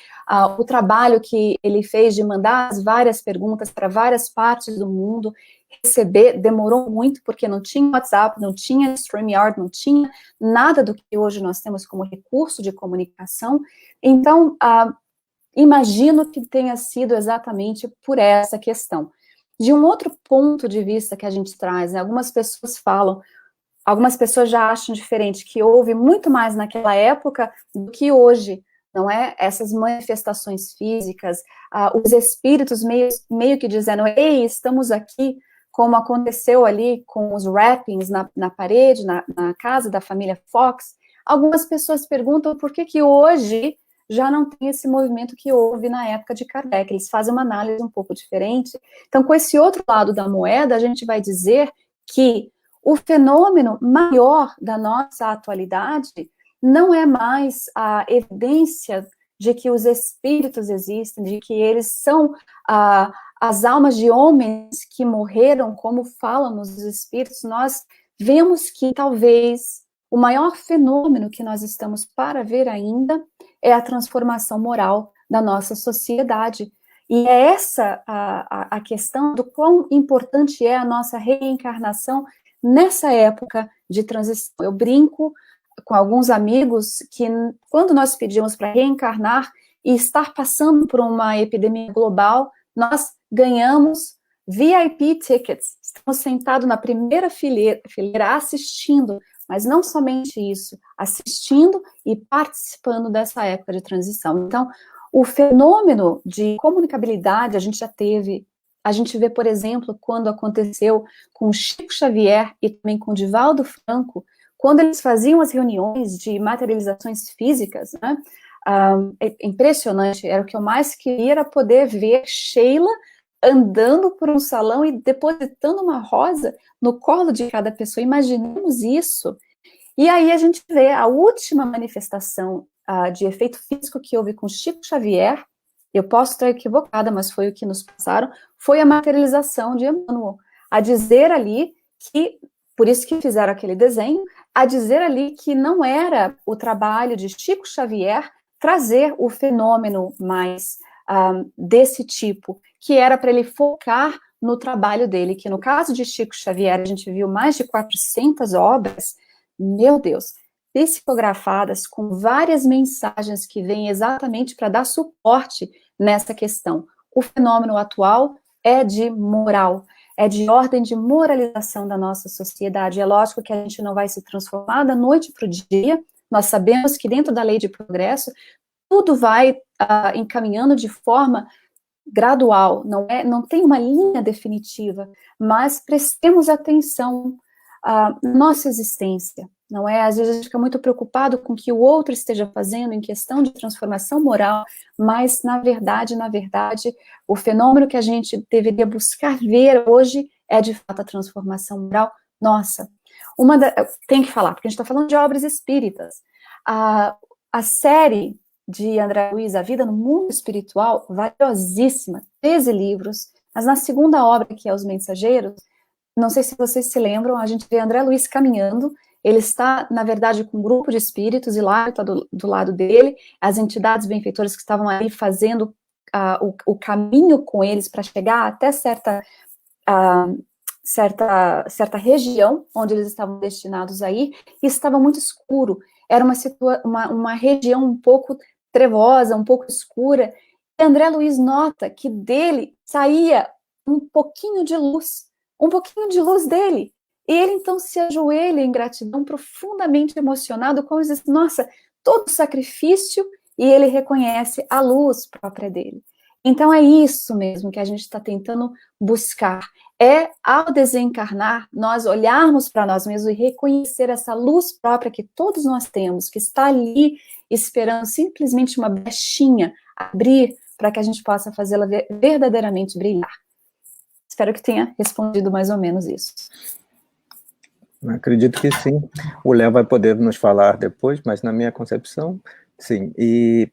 o trabalho que ele fez de mandar as várias perguntas para várias partes do mundo, receber, demorou muito, porque não tinha WhatsApp, não tinha StreamYard, não tinha nada do que hoje nós temos como recurso de comunicação. Então, imagino que tenha sido exatamente por essa questão. De um outro ponto de vista que a gente traz, né, algumas pessoas já acham diferente, que houve muito mais naquela época do que hoje, não é? Essas manifestações físicas, os espíritos meio que dizendo, ei, estamos aqui, como aconteceu ali com os wrappings na parede, na casa da família Fox. Algumas pessoas perguntam por que hoje já não tem esse movimento que houve na época de Kardec. Eles fazem uma análise um pouco diferente. Então, com esse outro lado da moeda, a gente vai dizer que o fenômeno maior da nossa atualidade não é mais a evidência de que os espíritos existem, de que eles são as almas de homens que morreram, como falam nos espíritos. Nós vemos que talvez o maior fenômeno que nós estamos para ver ainda é a transformação moral da nossa sociedade. E é essa a questão do quão importante é a nossa reencarnação nessa época de transição. Eu brinco com alguns amigos que, quando nós pedimos para reencarnar e estar passando por uma epidemia global, nós ganhamos VIP tickets. Estamos sentados na primeira fileira assistindo, mas não somente isso, assistindo e participando dessa época de transição. Então, o fenômeno de comunicabilidade a gente já teve. A gente vê, por exemplo, quando aconteceu com Chico Xavier e também com Divaldo Franco, quando eles faziam as reuniões de materializações físicas, né, é impressionante, era o que eu mais queria, era poder ver Sheila andando por um salão e depositando uma rosa no colo de cada pessoa. Imaginemos isso. E aí a gente vê a última manifestação de efeito físico que houve com Chico Xavier, eu posso estar equivocada, mas foi o que nos passaram, foi a materialização de Emmanuel, a dizer ali que, por isso que fizeram aquele desenho, a dizer ali que não era o trabalho de Chico Xavier trazer o fenômeno mais desse tipo, que era para ele focar no trabalho dele, que no caso de Chico Xavier, a gente viu mais de 400 obras, meu Deus, psicografadas com várias mensagens que vêm exatamente para dar suporte nessa questão. O fenômeno atual é de moral, é de ordem de moralização da nossa sociedade. É lógico que a gente não vai se transformar da noite para o dia, nós sabemos que dentro da lei de progresso, tudo vai encaminhando de forma gradual, não tem uma linha definitiva, mas prestemos atenção à nossa existência, não é? Às vezes a gente fica muito preocupado com o que o outro esteja fazendo em questão de transformação moral, mas na verdade, o fenômeno que a gente deveria buscar ver hoje é de fato a transformação moral nossa. Tem que falar, porque a gente está falando de obras espíritas. A série de André Luiz, A Vida no Mundo Espiritual, valiosíssima, 13 livros, mas na segunda obra, que é Os Mensageiros, não sei se vocês se lembram, a gente vê André Luiz caminhando, ele está, na verdade, com um grupo de espíritos, e lá está do lado dele, as entidades benfeitoras que estavam ali fazendo o caminho com eles para chegar até certa região onde eles estavam destinados a ir, e estava muito escuro, era uma região um pouco trevosa, um pouco escura, e André Luiz nota que dele saía um pouquinho de luz dele, e ele então se ajoelha em gratidão, profundamente emocionado, como diz, nossa, todo sacrifício, e ele reconhece a luz própria dele. Então é isso mesmo que a gente está tentando buscar, ao desencarnar, nós olharmos para nós mesmos e reconhecer essa luz própria que todos nós temos, que está ali esperando simplesmente uma brechinha abrir para que a gente possa fazê-la verdadeiramente brilhar. Espero que tenha respondido mais ou menos isso. Acredito que sim. O Léo vai poder nos falar depois, mas na minha concepção, sim. E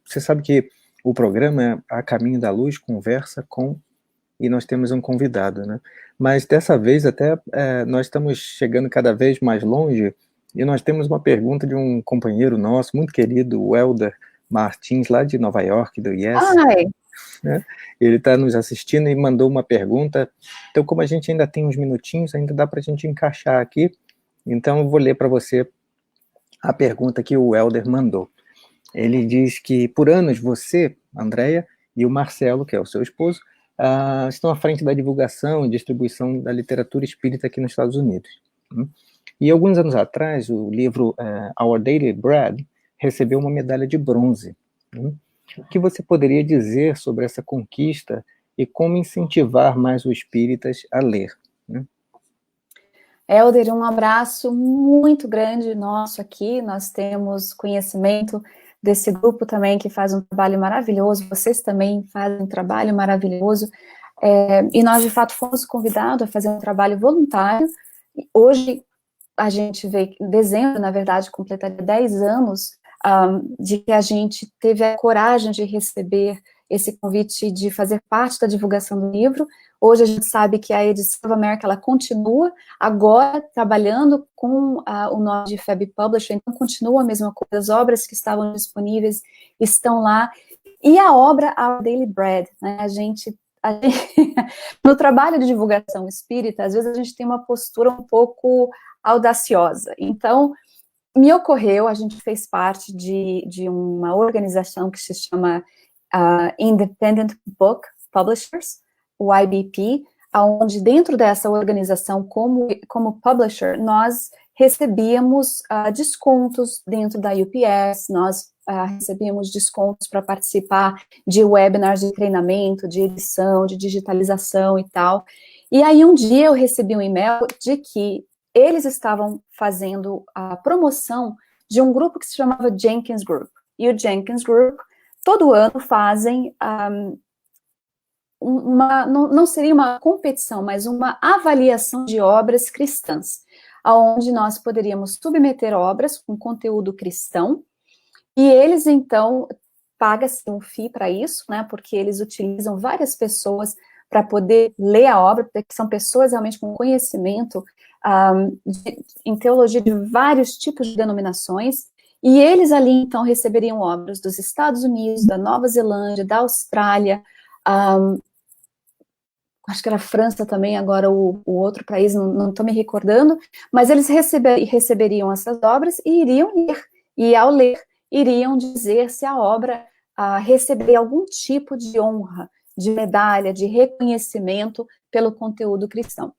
você sabe que o programa A Caminho da Luz conversa com, e nós temos um convidado, né? Mas dessa vez até nós estamos chegando cada vez mais longe, e nós temos uma pergunta de um companheiro nosso, muito querido, o Helder Martins, lá de Nova York, do Yes. Ai. Né? Ele está nos assistindo e mandou uma pergunta. Então, como a gente ainda tem uns minutinhos, ainda dá para a gente encaixar aqui, então eu vou ler para você a pergunta que o Helder mandou. Ele diz que por anos você, Andréia, e o Marcelo, que é o seu esposo, estão à frente da divulgação e distribuição da literatura espírita aqui nos Estados Unidos. E alguns anos atrás, o livro Our Daily Bread recebeu uma medalha de bronze. O que você poderia dizer sobre essa conquista e como incentivar mais os espíritas a ler? Helder, um abraço muito grande nosso aqui, nós temos conhecimento desse grupo também que faz um trabalho maravilhoso, vocês também fazem um trabalho maravilhoso, e nós de fato fomos convidados a fazer um trabalho voluntário. Hoje a gente vê, em dezembro, na verdade, completaria 10 anos de que a gente teve a coragem de receber esse convite de fazer parte da divulgação do livro. Hoje a gente sabe que a edição of America, ela continua agora trabalhando com o nome de FEB Publisher, então continua a mesma coisa, as obras que estavam disponíveis estão lá, e a obra Our Daily Bread, né, a gente no trabalho de divulgação espírita, às vezes a gente tem uma postura um pouco audaciosa, então me ocorreu, a gente fez parte de uma organização que se chama Independent Book Publishers, o IBP, onde dentro dessa organização, como publisher, nós recebíamos descontos dentro da UPS, nós recebíamos descontos para participar de webinars de treinamento, de edição, de digitalização e tal. E aí um dia eu recebi um e-mail de que eles estavam fazendo a promoção de um grupo que se chamava Jenkins Group. E o Jenkins Group, todo ano, fazem não seria uma competição, mas uma avaliação de obras cristãs, onde nós poderíamos submeter obras com conteúdo cristão, e eles, então, pagam-se um FII para isso, né, porque eles utilizam várias pessoas para poder ler a obra, porque são pessoas realmente com conhecimento em teologia de vários tipos de denominações, e eles ali, então, receberiam obras dos Estados Unidos, da Nova Zelândia, da Austrália, acho que era a França também, agora o outro país, não estou me recordando, mas eles receberiam essas obras e iriam ler, e ao ler, iriam dizer se a obra receberia algum tipo de honra, de medalha, de reconhecimento pelo conteúdo cristão.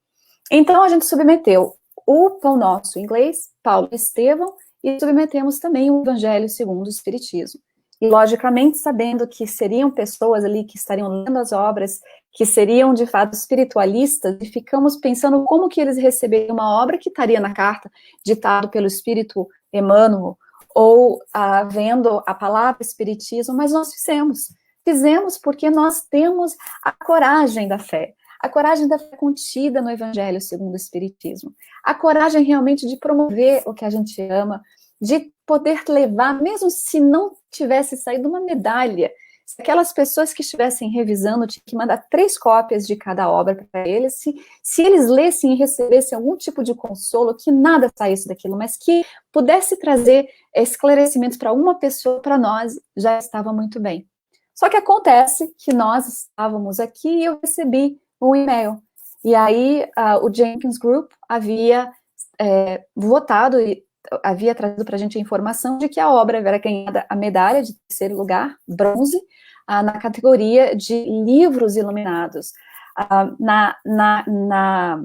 Então, a gente submeteu o Pão Nosso em inglês, Paulo e Estevão, e submetemos também o Evangelho segundo o Espiritismo. E, logicamente, sabendo que seriam pessoas ali que estariam lendo as obras, que seriam, de fato, espiritualistas, e ficamos pensando como que eles receberiam uma obra que estaria na carta, ditado pelo Espírito Emmanuel, ou vendo a palavra Espiritismo, mas nós fizemos porque nós temos a coragem da fé contida no Evangelho segundo o Espiritismo, a coragem realmente de promover o que a gente ama, de poder levar, mesmo se não tivesse saído uma medalha, se aquelas pessoas que estivessem revisando tinham que mandar 3 cópias de cada obra para eles, se eles lessem e recebessem algum tipo de consolo, que nada saísse daquilo, mas que pudesse trazer esclarecimentos para uma pessoa, para nós, já estava muito bem. Só que acontece que nós estávamos aqui e eu recebi um e-mail. E aí o Jenkins Group havia votado e havia trazido para a gente a informação de que a obra era ganhada a medalha de 3º lugar, bronze, na categoria de livros iluminados, na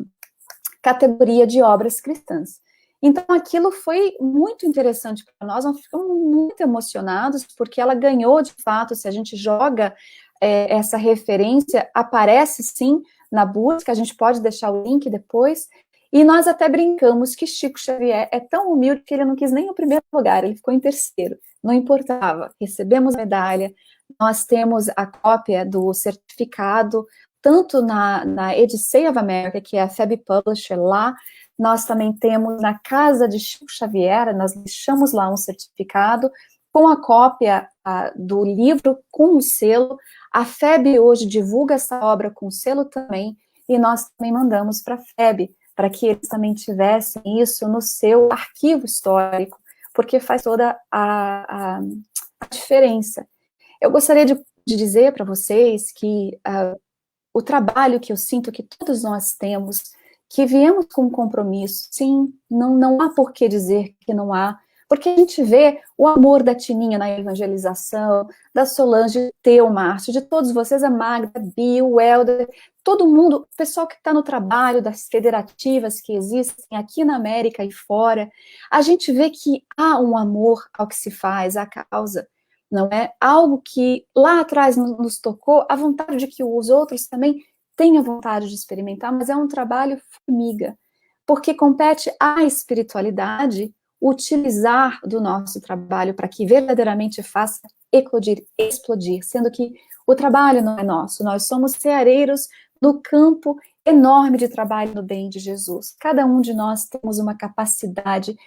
categoria de obras cristãs. Então, aquilo foi muito interessante para nós ficamos muito emocionados, porque ela ganhou, de fato, se a gente joga essa referência, aparece sim na busca, a gente pode deixar o link depois, e nós até brincamos que Chico Xavier é tão humilde que ele não quis nem o 1º lugar, ele ficou em 3º, não importava, recebemos a medalha, nós temos a cópia do certificado, tanto na Odyssey of America, que é a FEB Publisher lá, nós também temos na casa de Chico Xavier, nós deixamos lá um certificado com a cópia do livro com o selo, a FEB hoje divulga essa obra com o selo também, e nós também mandamos para a FEB, para que eles também tivessem isso no seu arquivo histórico, porque faz toda a diferença. Eu gostaria de dizer para vocês que o trabalho que eu sinto que todos nós temos, que viemos com um compromisso, sim, não há por que dizer que não há, porque a gente vê o amor da Tininha na evangelização, da Solange, Teu, Márcio, de todos vocês, a Magda, Bill, o Helder, todo mundo, o pessoal que está no trabalho das federativas que existem aqui na América e fora, a gente vê que há um amor ao que se faz, à causa, não é? Algo que lá atrás nos tocou, a vontade de que os outros também tenham vontade de experimentar, mas é um trabalho formiga, porque compete à espiritualidade utilizar do nosso trabalho para que verdadeiramente faça eclodir, explodir, sendo que o trabalho não é nosso, nós somos ceareiros no campo enorme de trabalho no bem de Jesus. Cada um de nós temos uma capacidade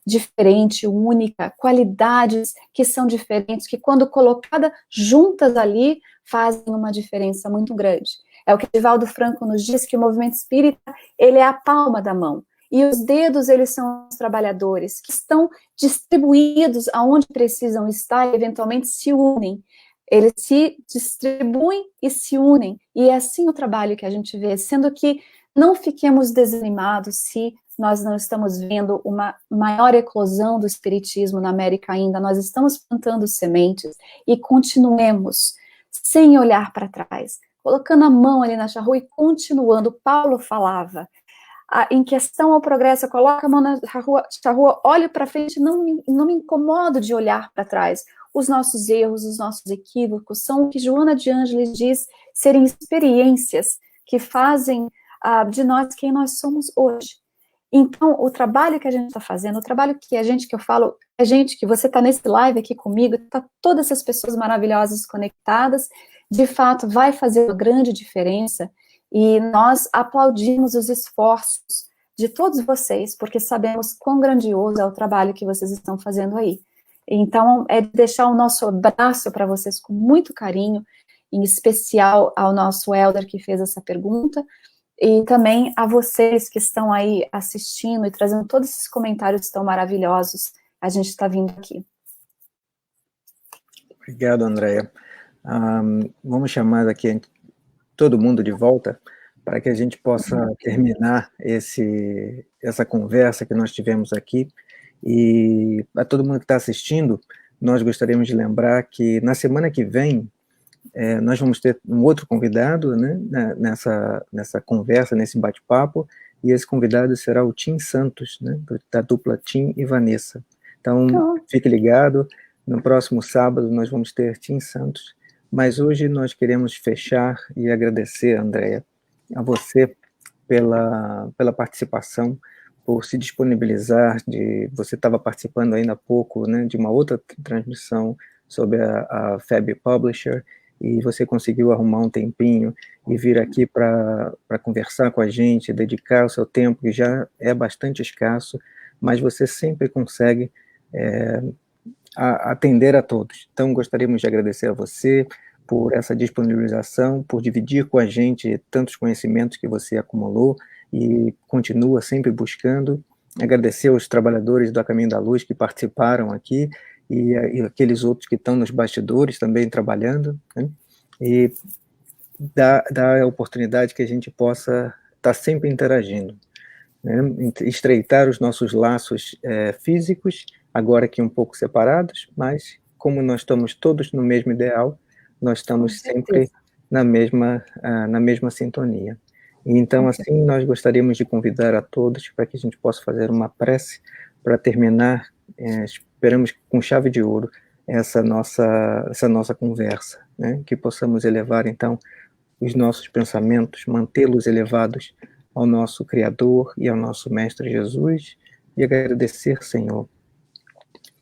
diferente, única, qualidades que são diferentes, que quando colocadas juntas ali, fazem uma diferença muito grande. É o que Divaldo Franco nos diz, que o movimento espírita, ele é a palma da mão. E os dedos, eles são os trabalhadores, que estão distribuídos aonde precisam estar e eventualmente se unem. Eles se distribuem e se unem. E é assim o trabalho que a gente vê, sendo que não fiquemos desanimados se nós não estamos vendo uma maior eclosão do espiritismo na América ainda. Nós estamos plantando sementes e continuemos sem olhar para trás, colocando a mão ali na charrua e continuando. Paulo falava, em questão ao progresso, coloca a mão na charrua, olho para frente, não me incomodo de olhar para trás. Os nossos erros, os nossos equívocos, são o que Joana de Ângeles diz serem experiências que fazem de nós quem nós somos hoje. Então, o trabalho que a gente está fazendo, o trabalho que a gente, que eu falo, a gente, que você está nesse live aqui comigo, está todas essas pessoas maravilhosas conectadas, de fato vai fazer uma grande diferença, e nós aplaudimos os esforços de todos vocês, porque sabemos quão grandioso é o trabalho que vocês estão fazendo aí. Então, é deixar o nosso abraço para vocês com muito carinho, em especial ao nosso Elder que fez essa pergunta, e também a vocês que estão aí assistindo e trazendo todos esses comentários tão maravilhosos, a gente está vindo aqui. Obrigado, Andréia. Vamos chamar aqui todo mundo de volta para que a gente possa terminar essa conversa que nós tivemos aqui. E a todo mundo que está assistindo, nós gostaríamos de lembrar que na semana que vem, nós vamos ter um outro convidado, né, nessa conversa, nesse bate-papo, e esse convidado será o Tim Santos, né, da dupla Tim e Vanessa. Então, fique ligado, no próximo sábado nós vamos ter Tim Santos, mas hoje nós queremos fechar e agradecer, Andréia, a você pela participação, por se disponibilizar, você estava participando ainda há pouco, né, de uma outra transmissão sobre a Fab Publisher, e você conseguiu arrumar um tempinho e vir aqui para conversar com a gente, dedicar o seu tempo, que já é bastante escasso, mas você sempre consegue atender a todos. Então, gostaríamos de agradecer a você por essa disponibilização, por dividir com a gente tantos conhecimentos que você acumulou e continua sempre buscando. Agradecer aos trabalhadores do A Caminho da Luz que participaram aqui, e aqueles outros que estão nos bastidores também trabalhando, né? E dar a oportunidade que a gente possa estar sempre interagindo, né? Estreitar os nossos laços físicos, agora aqui um pouco separados, mas como nós estamos todos no mesmo ideal, nós estamos sempre na mesma sintonia. E então, assim, nós gostaríamos de convidar a todos para que a gente possa fazer uma prece para terminar, esperamos com chave de ouro, essa nossa conversa, né? Que possamos elevar, então, os nossos pensamentos, mantê-los elevados ao nosso Criador e ao nosso Mestre Jesus, e agradecer, Senhor,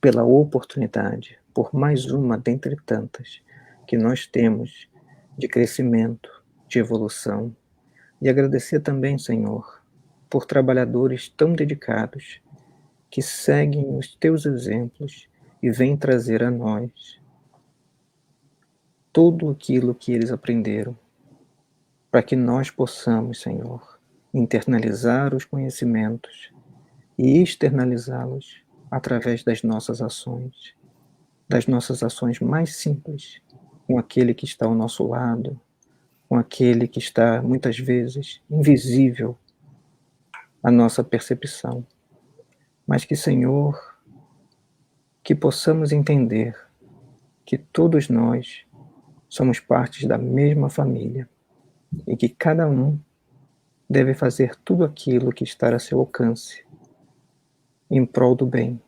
pela oportunidade, por mais uma dentre tantas que nós temos de crescimento, de evolução, e agradecer também, Senhor, por trabalhadores tão dedicados que seguem os teus exemplos e vêm trazer a nós tudo aquilo que eles aprenderam, para que nós possamos, Senhor, internalizar os conhecimentos e externalizá-los através das nossas ações mais simples, com aquele que está ao nosso lado, com aquele que está, muitas vezes, invisível à nossa percepção. Mas que, Senhor, que possamos entender que todos nós somos partes da mesma família e que cada um deve fazer tudo aquilo que está a seu alcance em prol do bem.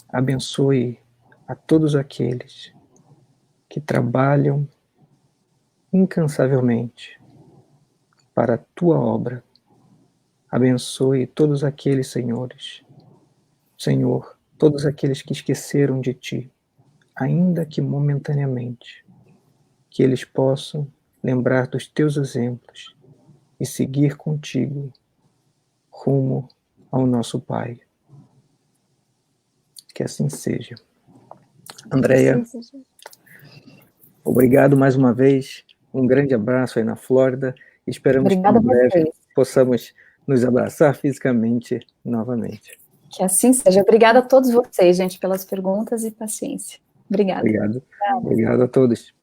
Abençoe a todos aqueles que trabalham incansavelmente para a tua obra. Abençoe todos aqueles, Senhor, todos aqueles que esqueceram de ti, ainda que momentaneamente, que eles possam lembrar dos teus exemplos e seguir contigo rumo ao nosso Pai. Que assim seja. Andréia, obrigado mais uma vez, um grande abraço aí na Flórida, esperamos que em breve possamos nos abraçar fisicamente novamente. Que assim seja. Obrigada a todos vocês, gente, pelas perguntas e paciência. Obrigada. Obrigado a todos.